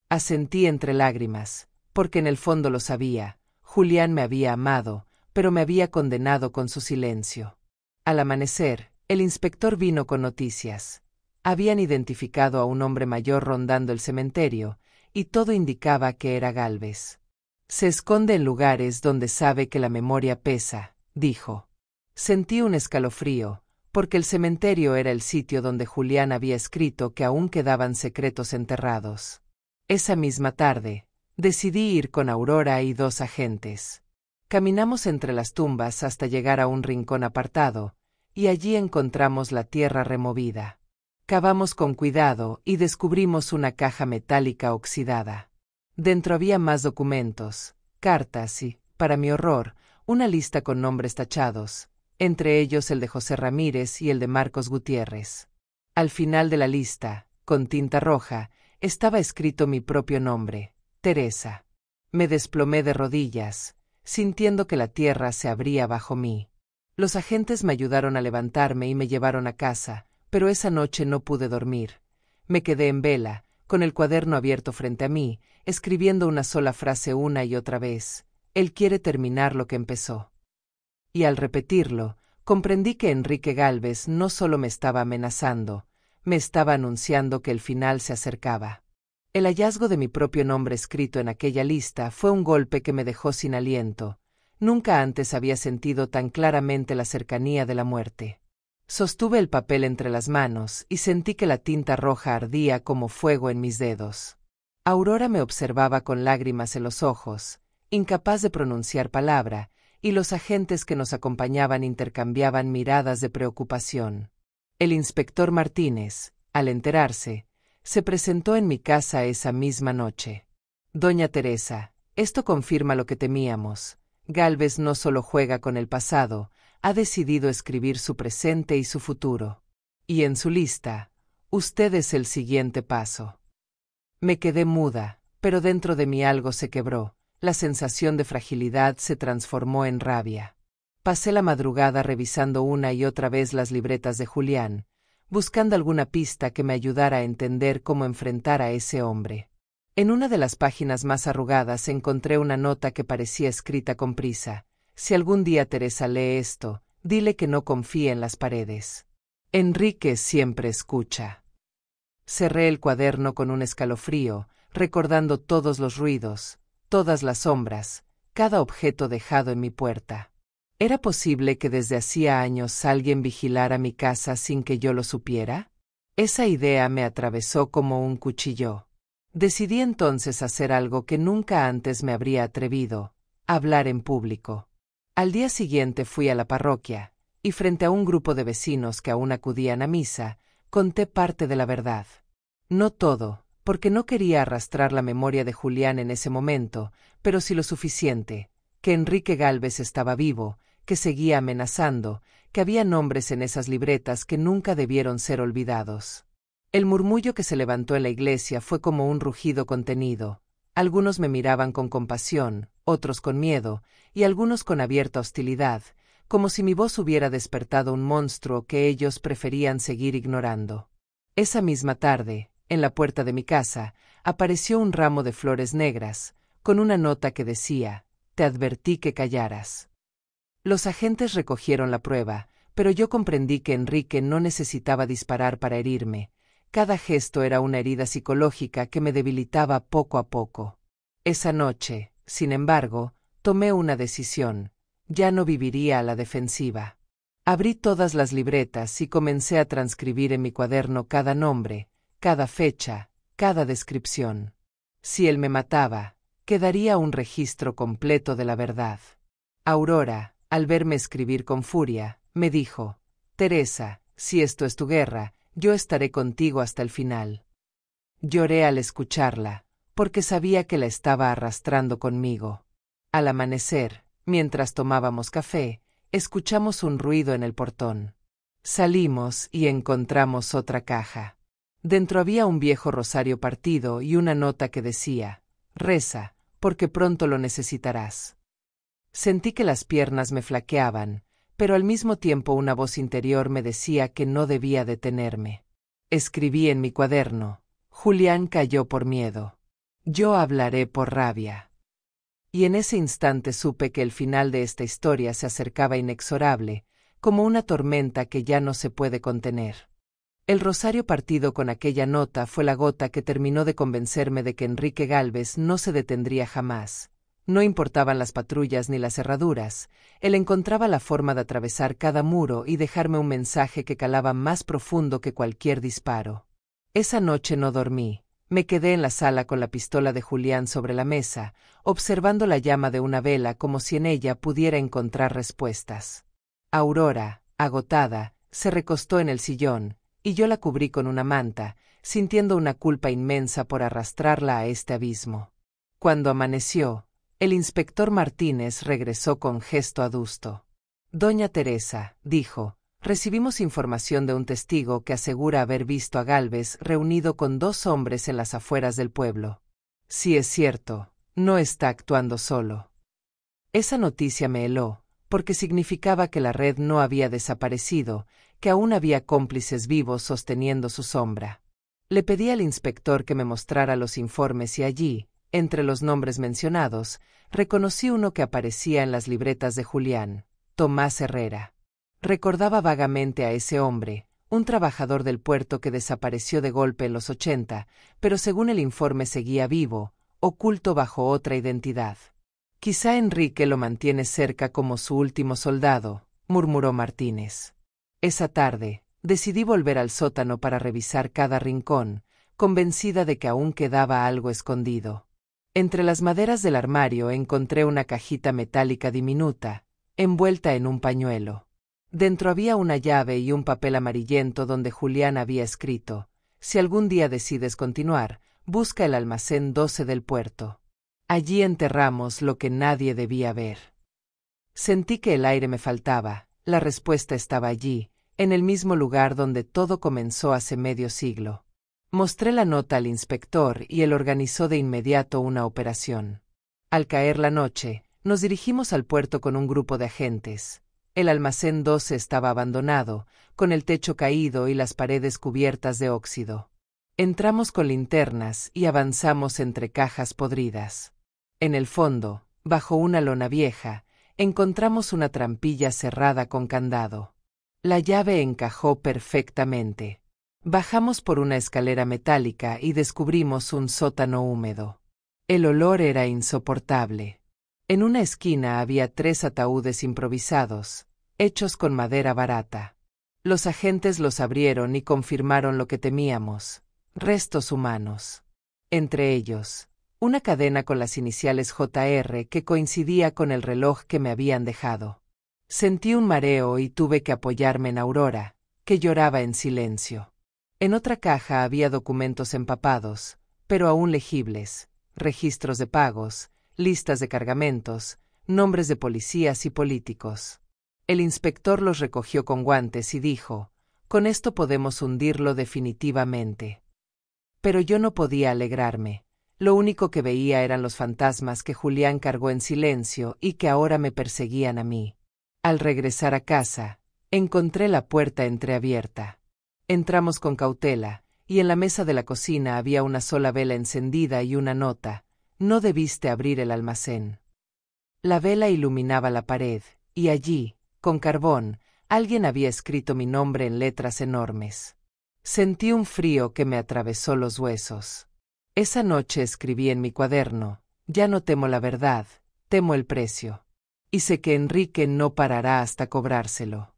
Speaker 1: Asentí entre lágrimas, porque en el fondo lo sabía. Julián me había amado, pero me había condenado con su silencio. Al amanecer, el inspector vino con noticias. Habían identificado a un hombre mayor rondando el cementerio, y todo indicaba que era Gálvez. «Se esconde en lugares donde sabe que la memoria pesa», dijo. Sentí un escalofrío, porque el cementerio era el sitio donde Julián había escrito que aún quedaban secretos enterrados. Esa misma tarde, decidí ir con Aurora y 2 agentes. Caminamos entre las tumbas hasta llegar a un rincón apartado, y allí encontramos la tierra removida. Cavamos con cuidado y descubrimos una caja metálica oxidada. Dentro había más documentos, cartas y, para mi horror, una lista con nombres tachados, entre ellos el de José Ramírez y el de Marcos Gutiérrez. Al final de la lista, con tinta roja, estaba escrito mi propio nombre: Teresa. Me desplomé de rodillas, sintiendo que la tierra se abría bajo mí. Los agentes me ayudaron a levantarme y me llevaron a casa, pero esa noche no pude dormir. Me quedé en vela, con el cuaderno abierto frente a mí, escribiendo una sola frase una y otra vez: «Él quiere terminar lo que empezó». Y al repetirlo, comprendí que Enrique Gálvez no solo me estaba amenazando, me estaba anunciando que el final se acercaba. El hallazgo de mi propio nombre escrito en aquella lista fue un golpe que me dejó sin aliento. Nunca antes había sentido tan claramente la cercanía de la muerte. Sostuve el papel entre las manos y sentí que la tinta roja ardía como fuego en mis dedos. Aurora me observaba con lágrimas en los ojos, incapaz de pronunciar palabra, y los agentes que nos acompañaban intercambiaban miradas de preocupación. El inspector Martínez, al enterarse, se presentó en mi casa esa misma noche. «Doña Teresa, esto confirma lo que temíamos. Gálvez no solo juega con el pasado, ha decidido escribir su presente y su futuro. Y en su lista, usted es el siguiente paso». Me quedé muda, pero dentro de mí algo se quebró. La sensación de fragilidad se transformó en rabia. Pasé la madrugada revisando una y otra vez las libretas de Julián, buscando alguna pista que me ayudara a entender cómo enfrentar a ese hombre. En una de las páginas más arrugadas encontré una nota que parecía escrita con prisa. Si algún día Teresa lee esto, dile que no confíe en las paredes. Enrique siempre escucha. Cerré el cuaderno con un escalofrío, recordando todos los ruidos, todas las sombras, cada objeto dejado en mi puerta. ¿Era posible que desde hacía años alguien vigilara mi casa sin que yo lo supiera? Esa idea me atravesó como un cuchillo. Decidí entonces hacer algo que nunca antes me habría atrevido: hablar en público. Al día siguiente fui a la parroquia, y frente a un grupo de vecinos que aún acudían a misa, conté parte de la verdad. No todo, porque no quería arrastrar la memoria de Julián en ese momento, pero sí lo suficiente: que Enrique Gálvez estaba vivo, que seguía amenazando, que había nombres en esas libretas que nunca debieron ser olvidados. El murmullo que se levantó en la iglesia fue como un rugido contenido. Algunos me miraban con compasión, otros con miedo, y algunos con abierta hostilidad, como si mi voz hubiera despertado un monstruo que ellos preferían seguir ignorando. Esa misma tarde, en la puerta de mi casa, apareció un ramo de flores negras, con una nota que decía: «Te advertí que callaras». Los agentes recogieron la prueba, pero yo comprendí que Enrique no necesitaba disparar para herirme. Cada gesto era una herida psicológica que me debilitaba poco a poco. Esa noche, sin embargo, tomé una decisión: ya no viviría a la defensiva. Abrí todas las libretas y comencé a transcribir en mi cuaderno cada nombre, cada fecha, cada descripción. Si él me mataba, quedaría un registro completo de la verdad. Aurora, al verme escribir con furia, me dijo: «Teresa, si esto es tu guerra, yo estaré contigo hasta el final». Lloré al escucharla, porque sabía que la estaba arrastrando conmigo. Al amanecer, mientras tomábamos café, escuchamos un ruido en el portón. Salimos y encontramos otra caja. Dentro había un viejo rosario partido y una nota que decía: «Reza, porque pronto lo necesitarás». Sentí que las piernas me flaqueaban, pero al mismo tiempo una voz interior me decía que no debía detenerme. Escribí en mi cuaderno: «Julián cayó por miedo. Yo hablaré por rabia». Y en ese instante supe que el final de esta historia se acercaba inexorable, como una tormenta que ya no se puede contener. El rosario partido con aquella nota fue la gota que terminó de convencerme de que Enrique Gálvez no se detendría jamás. No importaban las patrullas ni las herraduras, él encontraba la forma de atravesar cada muro y dejarme un mensaje que calaba más profundo que cualquier disparo. Esa noche no dormí. Me quedé en la sala con la pistola de Julián sobre la mesa, observando la llama de una vela como si en ella pudiera encontrar respuestas. Aurora, agotada, se recostó en el sillón, y yo la cubrí con una manta, sintiendo una culpa inmensa por arrastrarla a este abismo. Cuando amaneció, el inspector Martínez regresó con gesto adusto. «Doña Teresa», dijo, «recibimos información de un testigo que asegura haber visto a Gálvez reunido con 2 hombres en las afueras del pueblo. Si es cierto, no está actuando solo». Esa noticia me heló, porque significaba que la red no había desaparecido, que aún había cómplices vivos sosteniendo su sombra. Le pedí al inspector que me mostrara los informes y allí, entre los nombres mencionados, reconocí uno que aparecía en las libretas de Julián: Tomás Herrera. Recordaba vagamente a ese hombre, un trabajador del puerto que desapareció de golpe en los 80, pero según el informe seguía vivo, oculto bajo otra identidad. «Quizá Enrique lo mantiene cerca como su último soldado», murmuró Martínez. Esa tarde, decidí volver al sótano para revisar cada rincón, convencida de que aún quedaba algo escondido. Entre las maderas del armario encontré una cajita metálica diminuta, envuelta en un pañuelo. Dentro había una llave y un papel amarillento donde Julián había escrito: «Si algún día decides continuar, busca el almacén 12 del puerto. Allí enterramos lo que nadie debía ver». Sentí que el aire me faltaba. La respuesta estaba allí, en el mismo lugar donde todo comenzó hace medio siglo. Mostré la nota al inspector y él organizó de inmediato una operación. Al caer la noche, nos dirigimos al puerto con un grupo de agentes. El almacén 12 estaba abandonado, con el techo caído y las paredes cubiertas de óxido. Entramos con linternas y avanzamos entre cajas podridas. En el fondo, bajo una lona vieja, encontramos una trampilla cerrada con candado. La llave encajó perfectamente. Bajamos por una escalera metálica y descubrimos un sótano húmedo. El olor era insoportable. En una esquina había 3 ataúdes improvisados, hechos con madera barata. Los agentes los abrieron y confirmaron lo que temíamos: restos humanos. Entre ellos, una cadena con las iniciales JR que coincidía con el reloj que me habían dejado. Sentí un mareo y tuve que apoyarme en Aurora, que lloraba en silencio. En otra caja había documentos empapados, pero aún legibles: registros de pagos, listas de cargamentos, nombres de policías y políticos. El inspector los recogió con guantes y dijo: «Con esto podemos hundirlo definitivamente». Pero yo no podía alegrarme. Lo único que veía eran los fantasmas que Julián cargó en silencio y que ahora me perseguían a mí. Al regresar a casa, encontré la puerta entreabierta. Entramos con cautela, y en la mesa de la cocina había una sola vela encendida y una nota: «No debiste abrir el almacén». La vela iluminaba la pared, y allí, con carbón, alguien había escrito mi nombre en letras enormes. Sentí un frío que me atravesó los huesos. Esa noche escribí en mi cuaderno: «Ya no temo la verdad, temo el precio». Y sé que Enrique no parará hasta cobrárselo.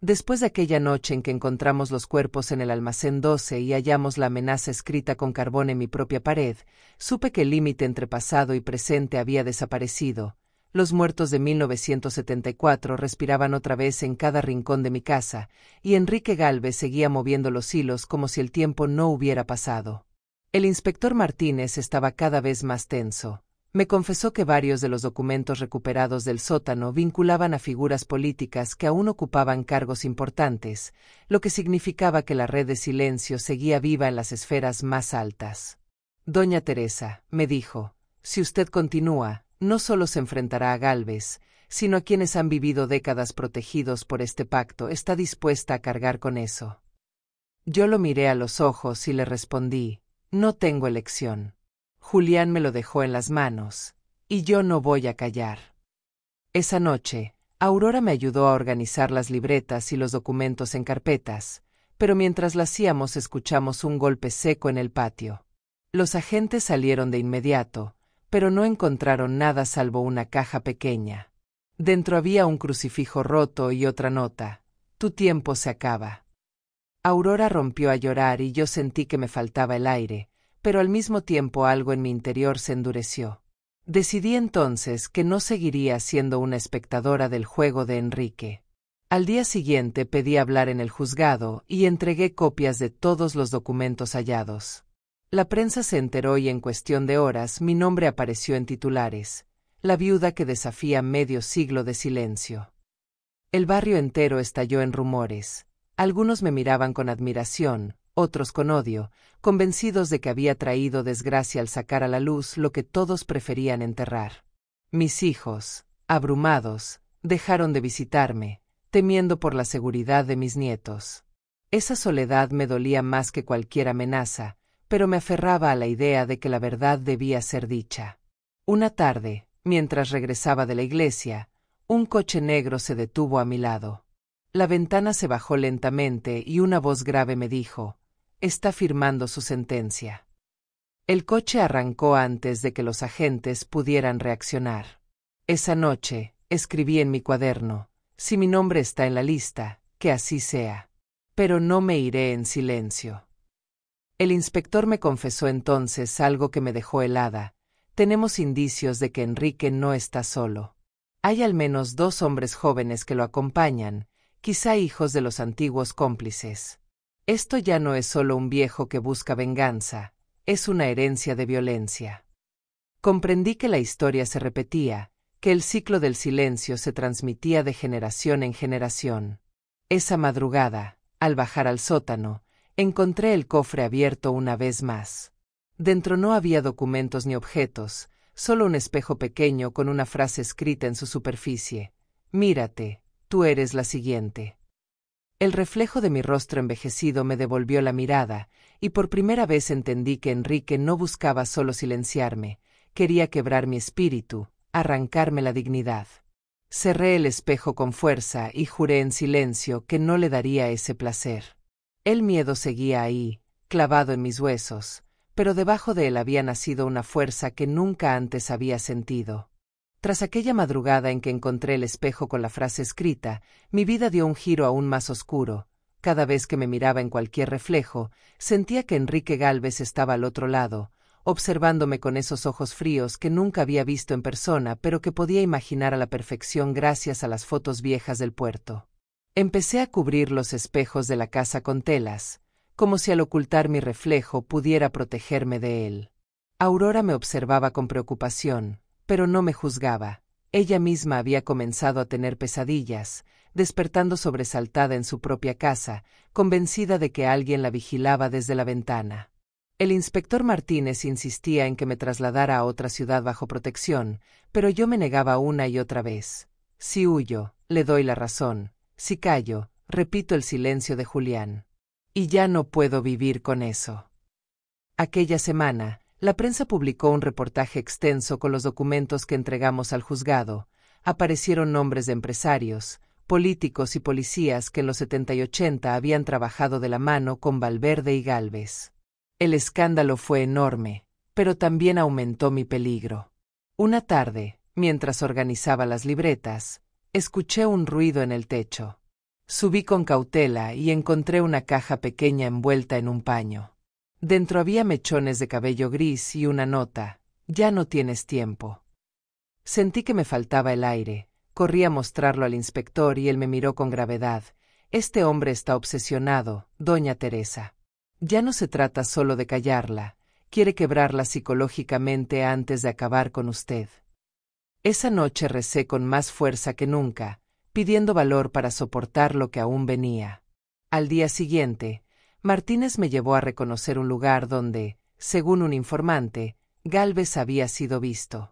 Speaker 1: Después de aquella noche en que encontramos los cuerpos en el almacén 12 y hallamos la amenaza escrita con carbón en mi propia pared, supe que el límite entre pasado y presente había desaparecido. Los muertos de 1974 respiraban otra vez en cada rincón de mi casa, y Enrique Gálvez seguía moviendo los hilos como si el tiempo no hubiera pasado. El inspector Martínez estaba cada vez más tenso. Me confesó que varios de los documentos recuperados del sótano vinculaban a figuras políticas que aún ocupaban cargos importantes, lo que significaba que la red de silencio seguía viva en las esferas más altas. «Doña Teresa», me dijo, «si usted continúa, no solo se enfrentará a Gálvez, sino a quienes han vivido décadas protegidos por este pacto. ¿Está dispuesta a cargar con eso?». Yo lo miré a los ojos y le respondí: «No tengo elección. Julián me lo dejó en las manos, y yo no voy a callar». Esa noche, Aurora me ayudó a organizar las libretas y los documentos en carpetas, pero mientras lo hacíamos escuchamos un golpe seco en el patio. Los agentes salieron de inmediato, pero no encontraron nada salvo una caja pequeña. Dentro había un crucifijo roto y otra nota: «Tu tiempo se acaba». Aurora rompió a llorar y yo sentí que me faltaba el aire, pero al mismo tiempo algo en mi interior se endureció. Decidí entonces que no seguiría siendo una espectadora del juego de Enrique. Al día siguiente pedí hablar en el juzgado y entregué copias de todos los documentos hallados. La prensa se enteró y en cuestión de horas mi nombre apareció en titulares: «La viuda que desafía medio siglo de silencio». El barrio entero estalló en rumores. Algunos me miraban con admiración, otros con odio, convencidos de que había traído desgracia al sacar a la luz lo que todos preferían enterrar. Mis hijos, abrumados, dejaron de visitarme, temiendo por la seguridad de mis nietos. Esa soledad me dolía más que cualquier amenaza, pero me aferraba a la idea de que la verdad debía ser dicha. Una tarde, mientras regresaba de la iglesia, un coche negro se detuvo a mi lado. La ventana se bajó lentamente y una voz grave me dijo: «Está firmando su sentencia». El coche arrancó antes de que los agentes pudieran reaccionar. Esa noche, escribí en mi cuaderno: «Si mi nombre está en la lista, que así sea. Pero no me iré en silencio». El inspector me confesó entonces algo que me dejó helada: «Tenemos indicios de que Enrique no está solo. Hay al menos 2 hombres jóvenes que lo acompañan, quizá hijos de los antiguos cómplices. Esto ya no es solo un viejo que busca venganza, es una herencia de violencia». Comprendí que la historia se repetía, que el ciclo del silencio se transmitía de generación en generación. Esa madrugada, al bajar al sótano, encontré el cofre abierto una vez más. Dentro no había documentos ni objetos, solo un espejo pequeño con una frase escrita en su superficie: «Mírate, tú eres la siguiente». El reflejo de mi rostro envejecido me devolvió la mirada, Y por primera vez entendí que Enrique no buscaba solo silenciarme, quería quebrar mi espíritu, arrancarme la dignidad. Cerré el espejo con fuerza y juré en silencio que no le daría ese placer. El miedo seguía ahí, clavado en mis huesos, pero debajo de él había nacido una fuerza que nunca antes había sentido. Tras aquella madrugada en que encontré el espejo con la frase escrita, mi vida dio un giro aún más oscuro. Cada vez que me miraba en cualquier reflejo, sentía que Enrique Gálvez estaba al otro lado, observándome con esos ojos fríos que nunca había visto en persona, pero que podía imaginar a la perfección gracias a las fotos viejas del puerto. Empecé a cubrir los espejos de la casa con telas, como si al ocultar mi reflejo pudiera protegerme de él. Aurora me observaba con preocupación, pero no me juzgaba. Ella misma había comenzado a tener pesadillas, despertando sobresaltada en su propia casa, convencida de que alguien la vigilaba desde la ventana. El inspector Martínez insistía en que me trasladara a otra ciudad bajo protección, pero yo me negaba una y otra vez. Si huyo, le doy la razón. Si callo, repito el silencio de Julián. Y ya no puedo vivir con eso. Aquella semana, la prensa publicó un reportaje extenso con los documentos que entregamos al juzgado. Aparecieron nombres de empresarios, políticos y policías que en los 70 y 80 habían trabajado de la mano con Valverde y Gálvez. El escándalo fue enorme, pero también aumentó mi peligro. Una tarde, mientras organizaba las libretas, escuché un ruido en el techo. Subí con cautela y encontré una caja pequeña envuelta en un paño. Dentro había mechones de cabello gris y una nota: «Ya no tienes tiempo». Sentí que me faltaba el aire. Corrí a mostrarlo al inspector y él me miró con gravedad. «Este hombre está obsesionado, doña Teresa. Ya no se trata solo de callarla, quiere quebrarla psicológicamente antes de acabar con usted». Esa noche recé con más fuerza que nunca, pidiendo valor para soportar lo que aún venía. Al día siguiente, Martínez me llevó a reconocer un lugar donde, según un informante, Gálvez había sido visto.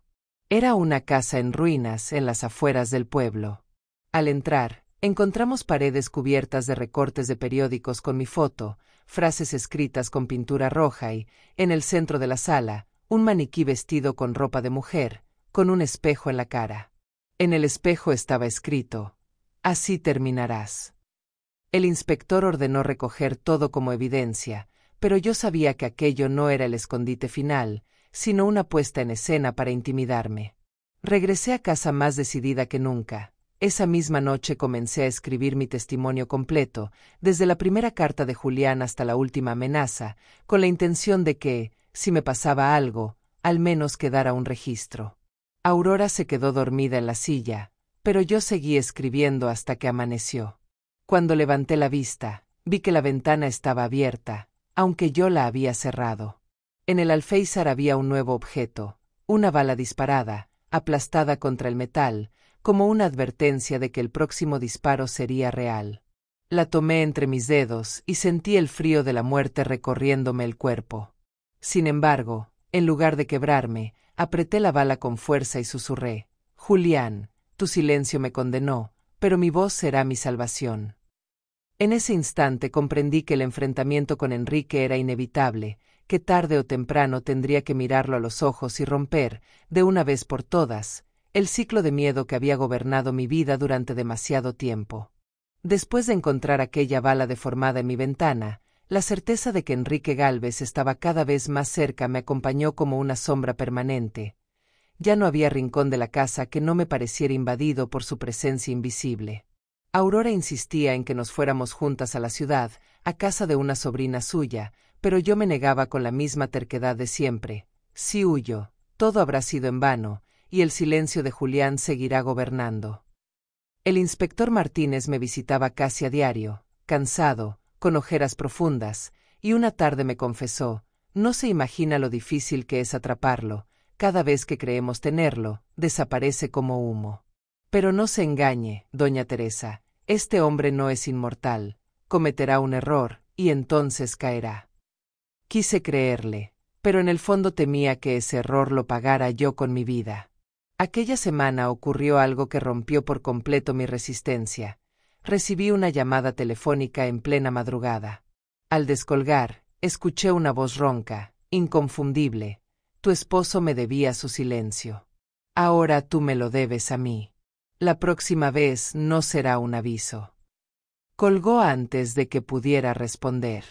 Speaker 1: Era una casa en ruinas en las afueras del pueblo. Al entrar, encontramos paredes cubiertas de recortes de periódicos con mi foto, frases escritas con pintura roja y, en el centro de la sala, un maniquí vestido con ropa de mujer, con un espejo en la cara. En el espejo estaba escrito: «Así terminarás». El inspector ordenó recoger todo como evidencia, pero yo sabía que aquello no era el escondite final, sino una puesta en escena para intimidarme. Regresé a casa más decidida que nunca. Esa misma noche comencé a escribir mi testimonio completo, desde la primera carta de Julián hasta la última amenaza, con la intención de que, si me pasaba algo, al menos quedara un registro. Aurora se quedó dormida en la silla, pero yo seguí escribiendo hasta que amaneció. Cuando levanté la vista, vi que la ventana estaba abierta, aunque yo la había cerrado. En el alféizar había un nuevo objeto, una bala disparada, aplastada contra el metal, como una advertencia de que el próximo disparo sería real. La tomé entre mis dedos y sentí el frío de la muerte recorriéndome el cuerpo. Sin embargo, en lugar de quebrarme, apreté la bala con fuerza y susurré: «Julián, tu silencio me condenó, pero mi voz será mi salvación». En ese instante comprendí que el enfrentamiento con Enrique era inevitable, que tarde o temprano tendría que mirarlo a los ojos y romper, de una vez por todas, el ciclo de miedo que había gobernado mi vida durante demasiado tiempo. Después de encontrar aquella bala deformada en mi ventana, la certeza de que Enrique Gálvez estaba cada vez más cerca me acompañó como una sombra permanente. Ya no había rincón de la casa que no me pareciera invadido por su presencia invisible. Aurora insistía en que nos fuéramos juntas a la ciudad, a casa de una sobrina suya, pero yo me negaba con la misma terquedad de siempre. Si huyo, todo habrá sido en vano, y el silencio de Julián seguirá gobernando. El inspector Martínez me visitaba casi a diario, cansado, con ojeras profundas, y una tarde me confesó: «No se imagina lo difícil que es atraparlo, cada vez que creemos tenerlo, desaparece como humo». Pero no se engañe, doña Teresa, este hombre no es inmortal, cometerá un error, y entonces caerá. Quise creerle, pero en el fondo temía que ese error lo pagara yo con mi vida. Aquella semana ocurrió algo que rompió por completo mi resistencia. Recibí una llamada telefónica en plena madrugada. Al descolgar, Escuché una voz ronca, inconfundible. Tu esposo me debía su silencio. Ahora tú me lo debes a mí. La próxima vez no será un aviso. Colgó antes de que pudiera responder.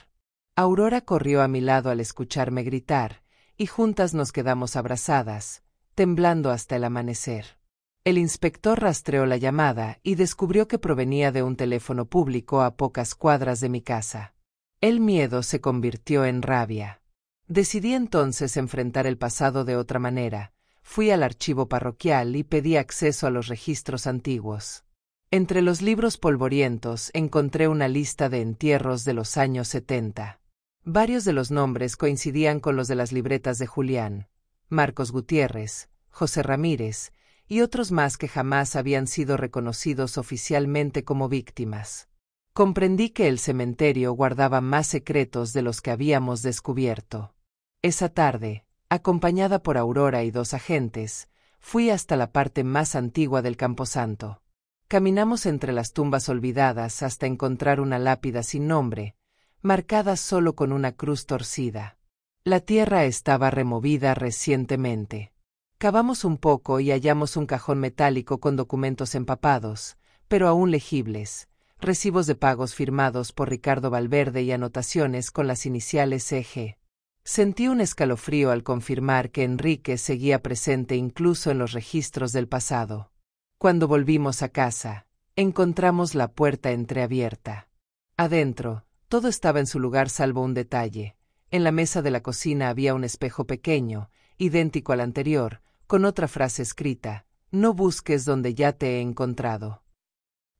Speaker 1: Aurora corrió a mi lado al escucharme gritar, y juntas nos quedamos abrazadas, temblando hasta el amanecer. El inspector rastreó la llamada y descubrió que provenía de un teléfono público a pocas cuadras de mi casa. El miedo se convirtió en rabia. Decidí entonces enfrentar el pasado de otra manera. Fui al archivo parroquial y pedí acceso a los registros antiguos. Entre los libros polvorientos encontré una lista de entierros de los años 70. Varios de los nombres coincidían con los de las libretas de Julián, Marcos Gutiérrez, José Ramírez, y otros más que jamás habían sido reconocidos oficialmente como víctimas. Comprendí que el cementerio guardaba más secretos de los que habíamos descubierto. Esa tarde, acompañada por Aurora y 2 agentes, fui hasta la parte más antigua del camposanto. Caminamos entre las tumbas olvidadas hasta encontrar una lápida sin nombre, marcada solo con una cruz torcida. La tierra estaba removida recientemente. Cavamos un poco y hallamos un cajón metálico con documentos empapados, pero aún legibles, recibos de pagos firmados por Ricardo Valverde y anotaciones con las iniciales EG. Sentí un escalofrío al confirmar que Enrique seguía presente incluso en los registros del pasado. Cuando volvimos a casa, encontramos la puerta entreabierta. Adentro, todo estaba en su lugar salvo un detalle. En la mesa de la cocina había un espejo pequeño, idéntico al anterior, con otra frase escrita: no busques donde ya te he encontrado.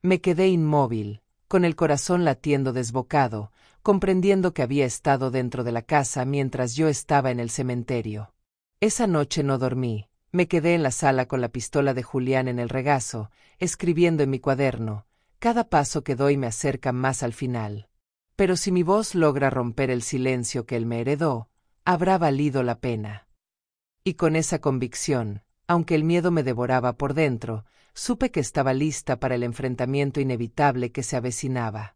Speaker 1: Me quedé inmóvil, con el corazón latiendo desbocado, comprendiendo que había estado dentro de la casa mientras yo estaba en el cementerio. Esa noche no dormí, me quedé en la sala con la pistola de Julián en el regazo, escribiendo en mi cuaderno: cada paso que doy me acerca más al final. Pero si mi voz logra romper el silencio que él me heredó, habrá valido la pena. Y con esa convicción, aunque el miedo me devoraba por dentro, supe que estaba lista para el enfrentamiento inevitable que se avecinaba.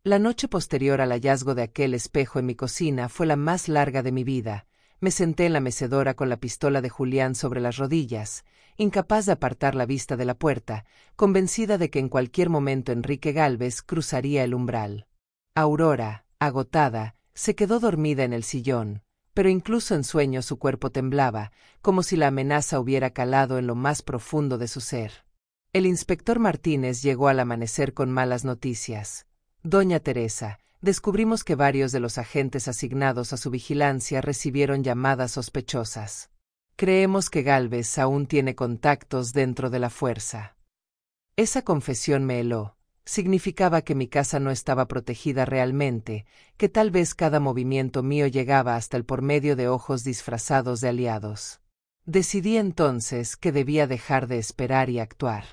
Speaker 1: La noche posterior al hallazgo de aquel espejo en mi cocina fue la más larga de mi vida. Me senté en la mecedora con la pistola de Julián sobre las rodillas, incapaz de apartar la vista de la puerta, convencida de que en cualquier momento Enrique Gálvez cruzaría el umbral. Aurora, agotada, se quedó dormida en el sillón, pero incluso en sueño su cuerpo temblaba, como si la amenaza hubiera calado en lo más profundo de su ser. El inspector Martínez llegó al amanecer con malas noticias. Doña Teresa, descubrimos que varios de los agentes asignados a su vigilancia recibieron llamadas sospechosas. Creemos que Gálvez aún tiene contactos dentro de la fuerza. Esa confesión me heló. Significaba que mi casa no estaba protegida realmente, que tal vez cada movimiento mío llegaba hasta el por medio de ojos disfrazados de aliados. Decidí entonces que debía dejar de esperar y actuar.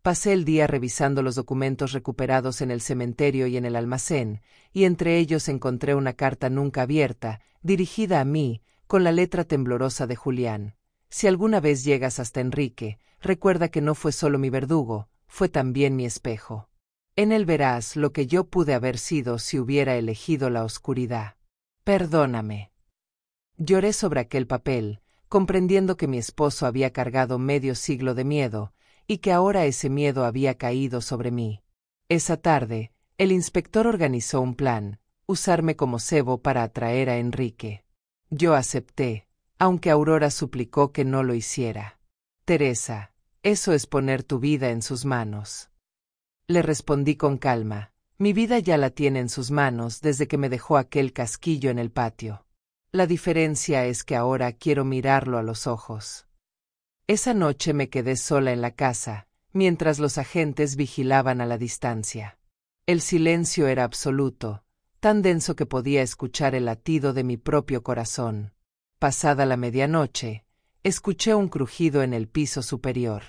Speaker 1: Pasé el día revisando los documentos recuperados en el cementerio y en el almacén, y entre ellos encontré una carta nunca abierta, dirigida a mí, con la letra temblorosa de Julián. Si alguna vez llegas hasta Enrique, recuerda que no fue solo mi verdugo, fue también mi espejo. En él verás lo que yo pude haber sido si hubiera elegido la oscuridad. Perdóname. Lloré sobre aquel papel, comprendiendo que mi esposo había cargado medio siglo de miedo, y que ahora ese miedo había caído sobre mí. Esa tarde, el inspector organizó un plan: usarme como cebo para atraer a Enrique. Yo acepté, aunque Aurora suplicó que no lo hiciera. Teresa, eso es poner tu vida en sus manos. Le respondí con calma: mi vida ya la tiene en sus manos desde que me dejó aquel casquillo en el patio. La diferencia es que ahora quiero mirarlo a los ojos. Esa noche me quedé sola en la casa, mientras los agentes vigilaban a la distancia. El silencio era absoluto, tan denso que podía escuchar el latido de mi propio corazón. Pasada la medianoche, escuché un crujido en el piso superior.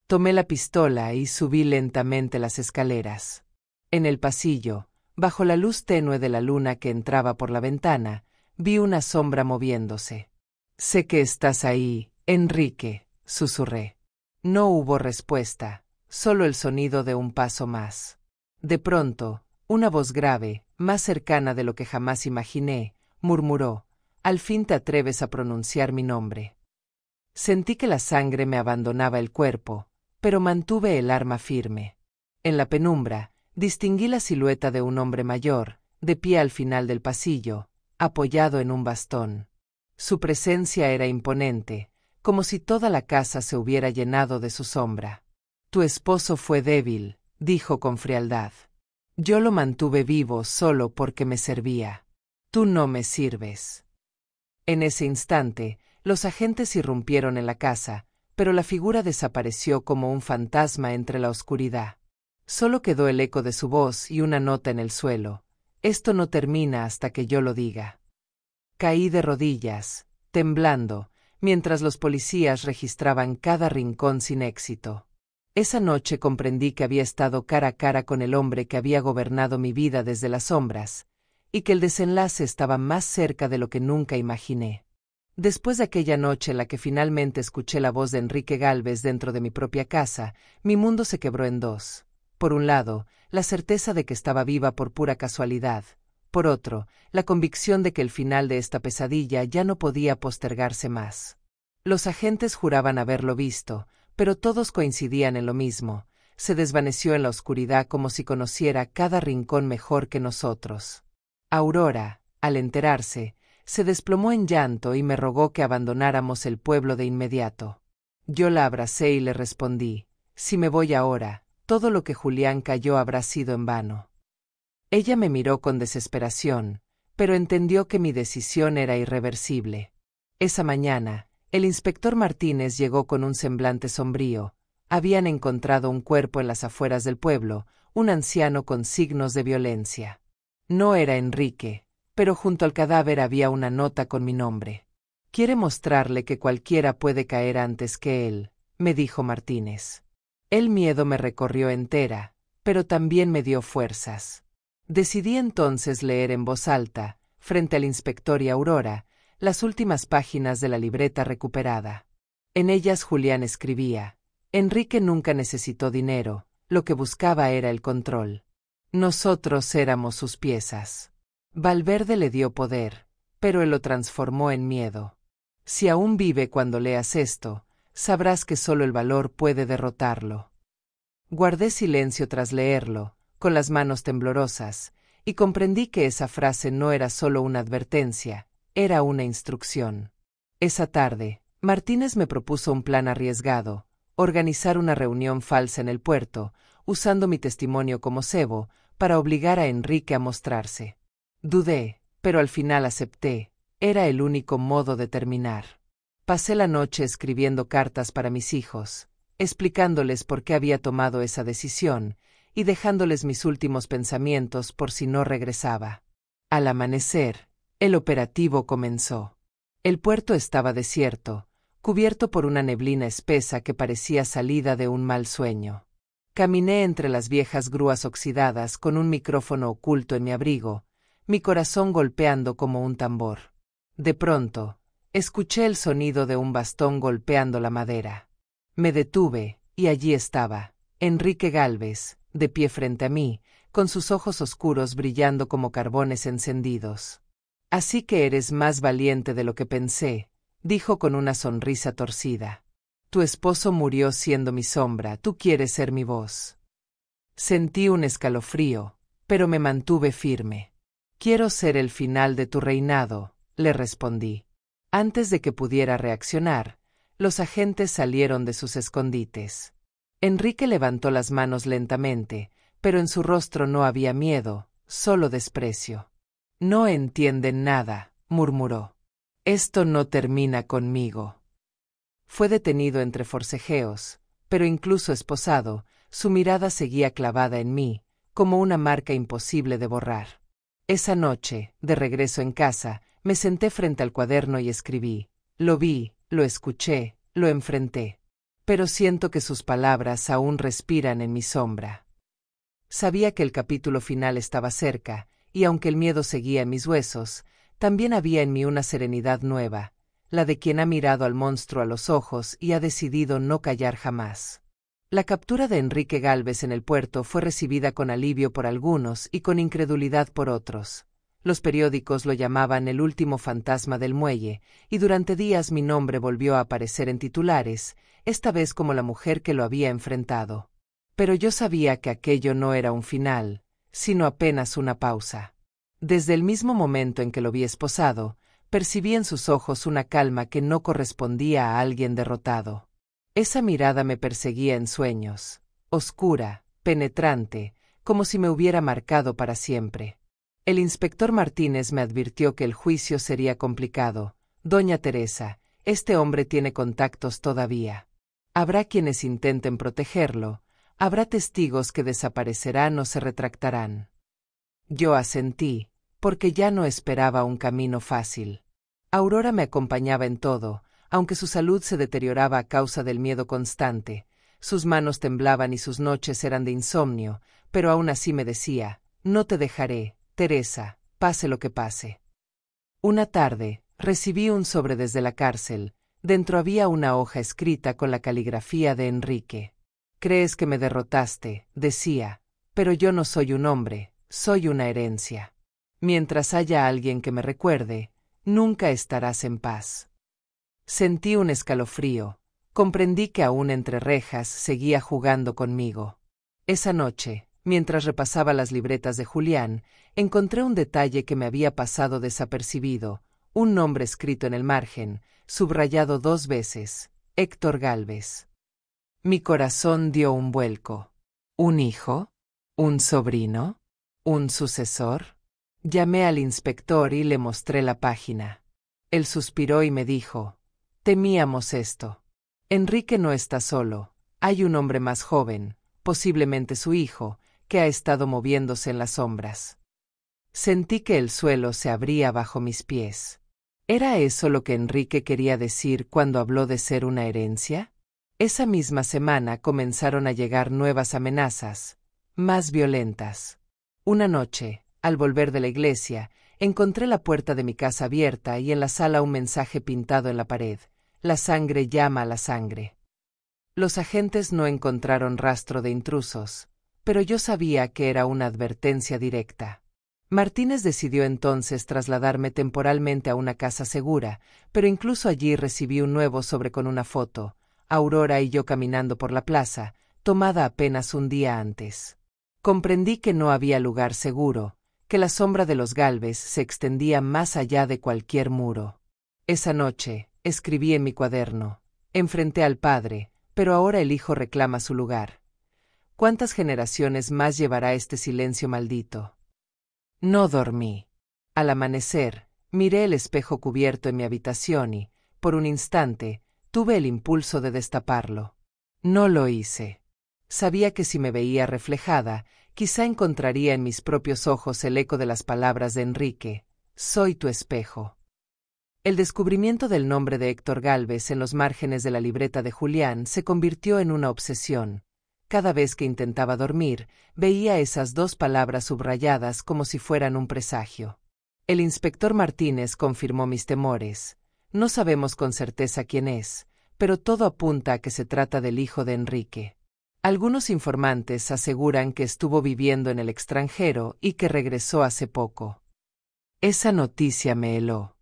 Speaker 1: Tomé la pistola y subí lentamente las escaleras. En el pasillo, bajo la luz tenue de la luna que entraba por la ventana, vi una sombra moviéndose. «Sé que estás ahí, Enrique», susurré. No hubo respuesta, solo el sonido de un paso más. De pronto, una voz grave, más cercana de lo que jamás imaginé, murmuró. Al fin te atreves a pronunciar mi nombre. Sentí que la sangre me abandonaba el cuerpo, pero mantuve el arma firme. En la penumbra, distinguí la silueta de un hombre mayor, de pie al final del pasillo, apoyado en un bastón. Su presencia era imponente, como si toda la casa se hubiera llenado de su sombra. Tu esposo fue débil, dijo con frialdad. Yo lo mantuve vivo solo porque me servía. Tú no me sirves. En ese instante, los agentes irrumpieron en la casa, pero la figura desapareció como un fantasma entre la oscuridad. Solo quedó el eco de su voz y una nota en el suelo. Esto no termina hasta que yo lo diga. Caí de rodillas, temblando, mientras los policías registraban cada rincón sin éxito. Esa noche comprendí que había estado cara a cara con el hombre que había gobernado mi vida desde las sombras, y que el desenlace estaba más cerca de lo que nunca imaginé. Después de aquella noche en la que finalmente escuché la voz de Enrique Gálvez dentro de mi propia casa, mi mundo se quebró en dos. Por un lado, la certeza de que estaba viva por pura casualidad. Por otro, la convicción de que el final de esta pesadilla ya no podía postergarse más. Los agentes juraban haberlo visto, pero todos coincidían en lo mismo. Se desvaneció en la oscuridad como si conociera cada rincón mejor que nosotros. Aurora, al enterarse, se desplomó en llanto y me rogó que abandonáramos el pueblo de inmediato. Yo la abracé y le respondí, si me voy ahora, todo lo que Julián cayó habrá sido en vano. Ella me miró con desesperación, pero entendió que mi decisión era irreversible. Esa mañana, el inspector Martínez llegó con un semblante sombrío. Habían encontrado un cuerpo en las afueras del pueblo, un anciano con signos de violencia. No era Enrique, pero junto al cadáver había una nota con mi nombre. Quiere mostrarle que cualquiera puede caer antes que él, me dijo Martínez. El miedo me recorrió entera, pero también me dio fuerzas. Decidí entonces leer en voz alta, frente al inspector y Aurora, las últimas páginas de la libreta recuperada. En ellas Julián escribía, Enrique nunca necesitó dinero, lo que buscaba era el control. Nosotros éramos sus piezas. Valverde le dio poder, pero él lo transformó en miedo. Si aún vive cuando leas esto, sabrás que solo el valor puede derrotarlo. Guardé silencio tras leerlo, con las manos temblorosas, y comprendí que esa frase no era solo una advertencia, era una instrucción. Esa tarde, Martínez me propuso un plan arriesgado, organizar una reunión falsa en el puerto, usando mi testimonio como cebo, para obligar a Enrique a mostrarse. Dudé, pero al final acepté, era el único modo de terminar. Pasé la noche escribiendo cartas para mis hijos, explicándoles por qué había tomado esa decisión, y dejándoles mis últimos pensamientos por si no regresaba. Al amanecer, el operativo comenzó. El puerto estaba desierto, cubierto por una neblina espesa que parecía salida de un mal sueño. Caminé entre las viejas grúas oxidadas con un micrófono oculto en mi abrigo, mi corazón golpeando como un tambor. De pronto, escuché el sonido de un bastón golpeando la madera. Me detuve, y allí estaba, Enrique Gálvez, de pie frente a mí, con sus ojos oscuros brillando como carbones encendidos. Así que eres más valiente de lo que pensé, dijo con una sonrisa torcida. Tu esposo murió siendo mi sombra, tú quieres ser mi voz. Sentí un escalofrío, pero me mantuve firme. Quiero ser el final de tu reinado, le respondí. Antes de que pudiera reaccionar, los agentes salieron de sus escondites. Enrique levantó las manos lentamente, pero en su rostro no había miedo, solo desprecio. No entienden nada, murmuró. Esto no termina conmigo. Fue detenido entre forcejeos, pero incluso esposado, su mirada seguía clavada en mí, como una marca imposible de borrar. Esa noche, de regreso en casa, me senté frente al cuaderno y escribí. Lo vi, lo escuché, lo enfrenté. Pero siento que sus palabras aún respiran en mi sombra. Sabía que el capítulo final estaba cerca, y aunque el miedo seguía en mis huesos, también había en mí una serenidad nueva, la de quien ha mirado al monstruo a los ojos y ha decidido no callar jamás. La captura de Enrique Gálvez en el puerto fue recibida con alivio por algunos y con incredulidad por otros. Los periódicos lo llamaban el último fantasma del muelle, y durante días mi nombre volvió a aparecer en titulares, esta vez como la mujer que lo había enfrentado. Pero yo sabía que aquello no era un final, sino apenas una pausa. Desde el mismo momento en que lo vi esposado, percibí en sus ojos una calma que no correspondía a alguien derrotado. Esa mirada me perseguía en sueños, oscura, penetrante, como si me hubiera marcado para siempre. El inspector Martínez me advirtió que el juicio sería complicado. Doña Teresa, este hombre tiene contactos todavía. Habrá quienes intenten protegerlo, habrá testigos que desaparecerán o se retractarán. Yo asentí, porque ya no esperaba un camino fácil. Aurora me acompañaba en todo, aunque su salud se deterioraba a causa del miedo constante. Sus manos temblaban y sus noches eran de insomnio, pero aún así me decía, no te dejaré, Teresa, pase lo que pase. Una tarde, recibí un sobre desde la cárcel. Dentro había una hoja escrita con la caligrafía de Enrique. «Crees que me derrotaste», decía, «pero yo no soy un hombre, soy una herencia. Mientras haya alguien que me recuerde, nunca estarás en paz». Sentí un escalofrío. Comprendí que aún entre rejas seguía jugando conmigo. Esa noche, mientras repasaba las libretas de Julián, encontré un detalle que me había pasado desapercibido, un nombre escrito en el margen, subrayado 2 veces, Héctor Gálvez. Mi corazón dio un vuelco. ¿Un hijo? ¿Un sobrino? ¿Un sucesor? Llamé al inspector y le mostré la página. Él suspiró y me dijo, temíamos esto. Enrique no está solo, hay un hombre más joven, posiblemente su hijo, que ha estado moviéndose en las sombras. Sentí que el suelo se abría bajo mis pies. ¿Era eso lo que Enrique quería decir cuando habló de ser una herencia? Esa misma semana comenzaron a llegar nuevas amenazas, más violentas. Una noche, al volver de la iglesia, encontré la puerta de mi casa abierta y en la sala un mensaje pintado en la pared. La sangre llama a la sangre. Los agentes no encontraron rastro de intrusos, pero yo sabía que era una advertencia directa. Martínez decidió entonces trasladarme temporalmente a una casa segura, pero incluso allí recibí un nuevo sobre con una foto, Aurora y yo caminando por la plaza, tomada apenas un día antes. Comprendí que no había lugar seguro, que la sombra de los Gálvez se extendía más allá de cualquier muro. Esa noche, escribí en mi cuaderno, enfrenté al padre, pero ahora el hijo reclama su lugar. ¿Cuántas generaciones más llevará este silencio maldito? No dormí. Al amanecer, miré el espejo cubierto en mi habitación y, por un instante, tuve el impulso de destaparlo. No lo hice. Sabía que si me veía reflejada, quizá encontraría en mis propios ojos el eco de las palabras de Enrique, «Soy tu espejo». El descubrimiento del nombre de Héctor Gálvez en los márgenes de la libreta de Julián se convirtió en una obsesión. Cada vez que intentaba dormir, veía esas 2 palabras subrayadas como si fueran un presagio. El inspector Martínez confirmó mis temores. No sabemos con certeza quién es, pero todo apunta a que se trata del hijo de Enrique. Algunos informantes aseguran que estuvo viviendo en el extranjero y que regresó hace poco. Esa noticia me heló.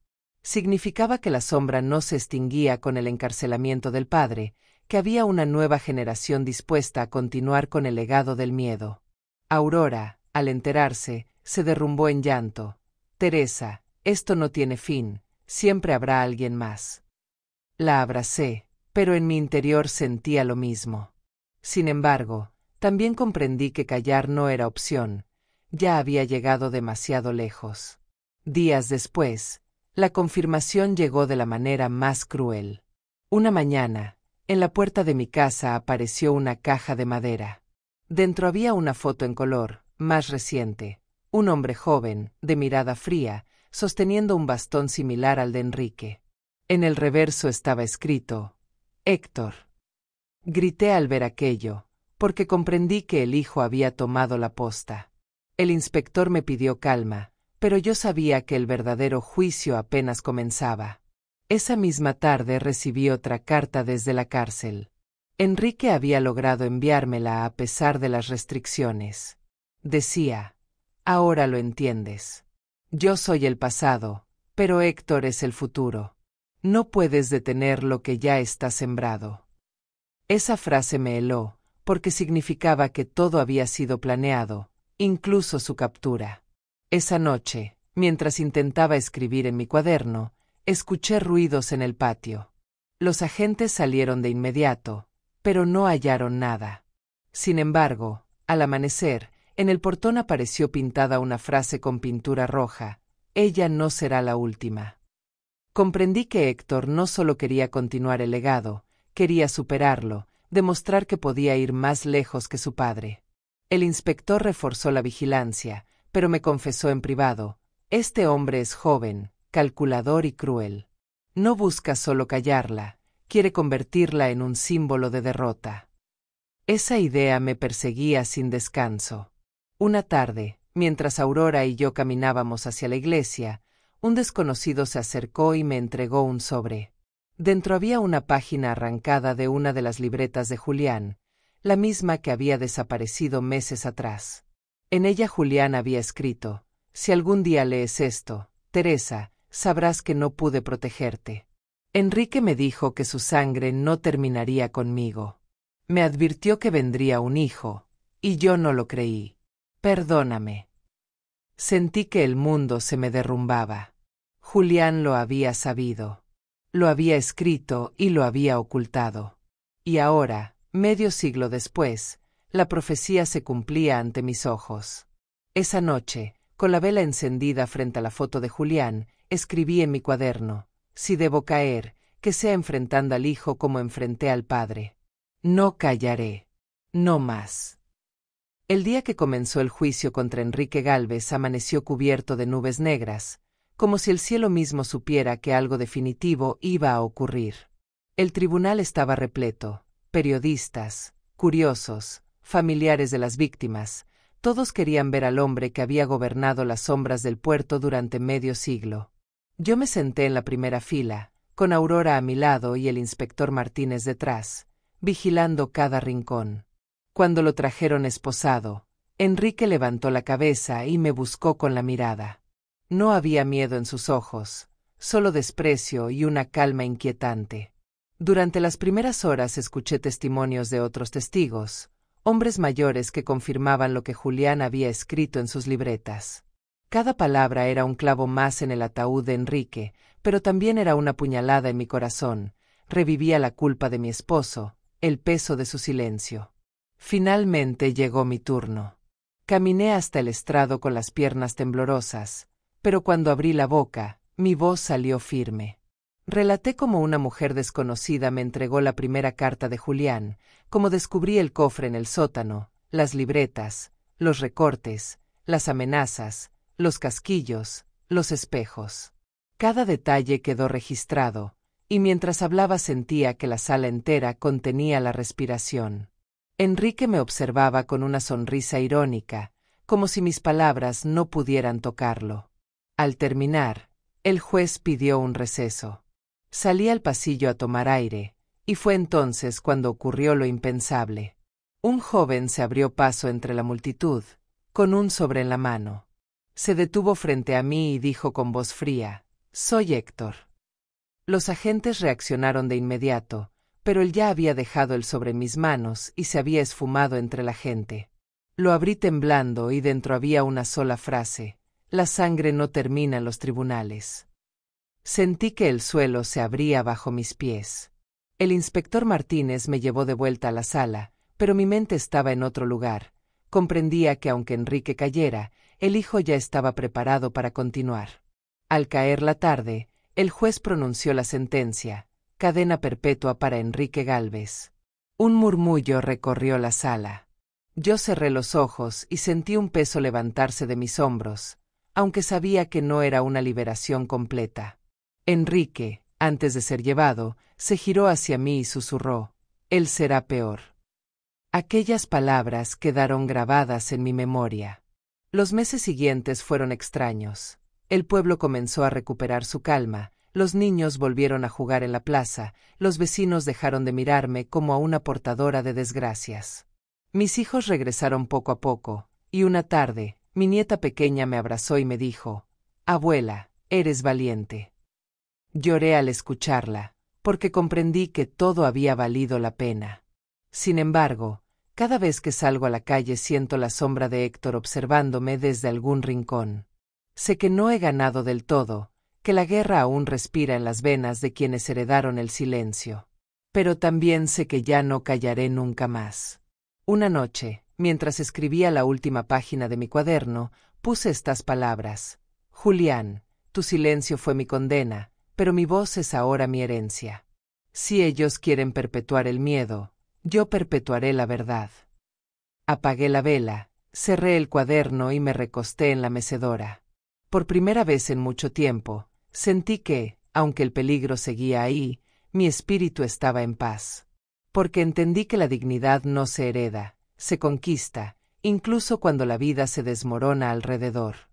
Speaker 1: Significaba que la sombra no se extinguía con el encarcelamiento del padre, que había una nueva generación dispuesta a continuar con el legado del miedo. Aurora, al enterarse, se derrumbó en llanto. «Teresa, esto no tiene fin, siempre habrá alguien más». La abracé, pero en mi interior sentía lo mismo. Sin embargo, también comprendí que callar no era opción, ya había llegado demasiado lejos. Días después, la confirmación llegó de la manera más cruel. Una mañana, en la puerta de mi casa apareció una caja de madera. Dentro había una foto en color, más reciente, un hombre joven, de mirada fría, sosteniendo un bastón similar al de Enrique. En el reverso estaba escrito, «Héctor». Grité al ver aquello, porque comprendí que el hijo había tomado la posta. El inspector me pidió calma, pero yo sabía que el verdadero juicio apenas comenzaba. Esa misma tarde recibí otra carta desde la cárcel. Enrique había logrado enviármela a pesar de las restricciones. Decía, «Ahora lo entiendes». Yo soy el pasado, pero Héctor es el futuro. No puedes detener lo que ya está sembrado. Esa frase me heló, porque significaba que todo había sido planeado, incluso su captura. Esa noche, mientras intentaba escribir en mi cuaderno, escuché ruidos en el patio. Los agentes salieron de inmediato, pero no hallaron nada. Sin embargo, al amanecer, en el portón apareció pintada una frase con pintura roja: «Ella no será la última». Comprendí que Héctor no solo quería continuar el legado, quería superarlo, demostrar que podía ir más lejos que su padre. El inspector reforzó la vigilancia, pero me confesó en privado: «Este hombre es joven, calculador y cruel. No busca solo callarla, quiere convertirla en un símbolo de derrota». Esa idea me perseguía sin descanso. Una tarde, mientras Aurora y yo caminábamos hacia la iglesia, un desconocido se acercó y me entregó un sobre. Dentro había una página arrancada de una de las libretas de Julián, la misma que había desaparecido meses atrás. En ella Julián había escrito: «Si algún día lees esto, Teresa, sabrás que no pude protegerte. Enrique me dijo que su sangre no terminaría conmigo. Me advirtió que vendría un hijo, y yo no lo creí. Perdóname». Sentí que el mundo se me derrumbaba. Julián lo había sabido. Lo había escrito y lo había ocultado. Y ahora, medio siglo después, la profecía se cumplía ante mis ojos. Esa noche, con la vela encendida frente a la foto de Julián, escribí en mi cuaderno: «Si debo caer, que sea enfrentando al hijo como enfrenté al padre. No callaré. No más». El día que comenzó el juicio contra Enrique Gálvez amaneció cubierto de nubes negras, como si el cielo mismo supiera que algo definitivo iba a ocurrir. El tribunal estaba repleto: periodistas, curiosos, familiares de las víctimas, todos querían ver al hombre que había gobernado las sombras del puerto durante medio siglo. Yo me senté en la primera fila, con Aurora a mi lado y el inspector Martínez detrás, vigilando cada rincón. Cuando lo trajeron esposado, Enrique levantó la cabeza y me buscó con la mirada. No había miedo en sus ojos, solo desprecio y una calma inquietante. Durante las primeras horas escuché testimonios de otros testigos, hombres mayores que confirmaban lo que Julián había escrito en sus libretas. Cada palabra era un clavo más en el ataúd de Enrique, pero también era una puñalada en mi corazón. Revivía la culpa de mi esposo, el peso de su silencio. Finalmente llegó mi turno. Caminé hasta el estrado con las piernas temblorosas, pero cuando abrí la boca, mi voz salió firme. Relaté cómo una mujer desconocida me entregó la primera carta de Julián, cómo descubrí el cofre en el sótano, las libretas, los recortes, las amenazas, los casquillos, los espejos. Cada detalle quedó registrado, y mientras hablaba sentía que la sala entera contenía la respiración. Enrique me observaba con una sonrisa irónica, como si mis palabras no pudieran tocarlo. Al terminar, el juez pidió un receso. Salí al pasillo a tomar aire, y fue entonces cuando ocurrió lo impensable. Un joven se abrió paso entre la multitud, con un sobre en la mano. Se detuvo frente a mí y dijo con voz fría: «Soy Héctor». Los agentes reaccionaron de inmediato, pero él ya había dejado el sobre en mis manos y se había esfumado entre la gente. Lo abrí temblando y dentro había una sola frase: «La sangre no termina en los tribunales». Sentí que el suelo se abría bajo mis pies. El inspector Martínez me llevó de vuelta a la sala, pero mi mente estaba en otro lugar. Comprendía que aunque Enrique cayera, el hijo ya estaba preparado para continuar. Al caer la tarde, el juez pronunció la sentencia: cadena perpetua para Enrique Gálvez. Un murmullo recorrió la sala. Yo cerré los ojos y sentí un peso levantarse de mis hombros, aunque sabía que no era una liberación completa. Enrique, antes de ser llevado, se giró hacia mí y susurró: «Él será peor». Aquellas palabras quedaron grabadas en mi memoria. Los meses siguientes fueron extraños. El pueblo comenzó a recuperar su calma, los niños volvieron a jugar en la plaza, los vecinos dejaron de mirarme como a una portadora de desgracias. Mis hijos regresaron poco a poco, y una tarde, mi nieta pequeña me abrazó y me dijo: Abuela, eres valiente. Lloré al escucharla, porque comprendí que todo había valido la pena. Sin embargo, cada vez que salgo a la calle siento la sombra de Héctor observándome desde algún rincón. Sé que no he ganado del todo, que la guerra aún respira en las venas de quienes heredaron el silencio. Pero también sé que ya no callaré nunca más. Una noche, mientras escribía la última página de mi cuaderno, puse estas palabras: Julián, tu silencio fue mi condena, pero mi voz es ahora mi herencia. Si ellos quieren perpetuar el miedo, yo perpetuaré la verdad. Apagué la vela, cerré el cuaderno y me recosté en la mecedora. Por primera vez en mucho tiempo, sentí que, aunque el peligro seguía ahí, mi espíritu estaba en paz. Porque entendí que la dignidad no se hereda, se conquista, incluso cuando la vida se desmorona alrededor.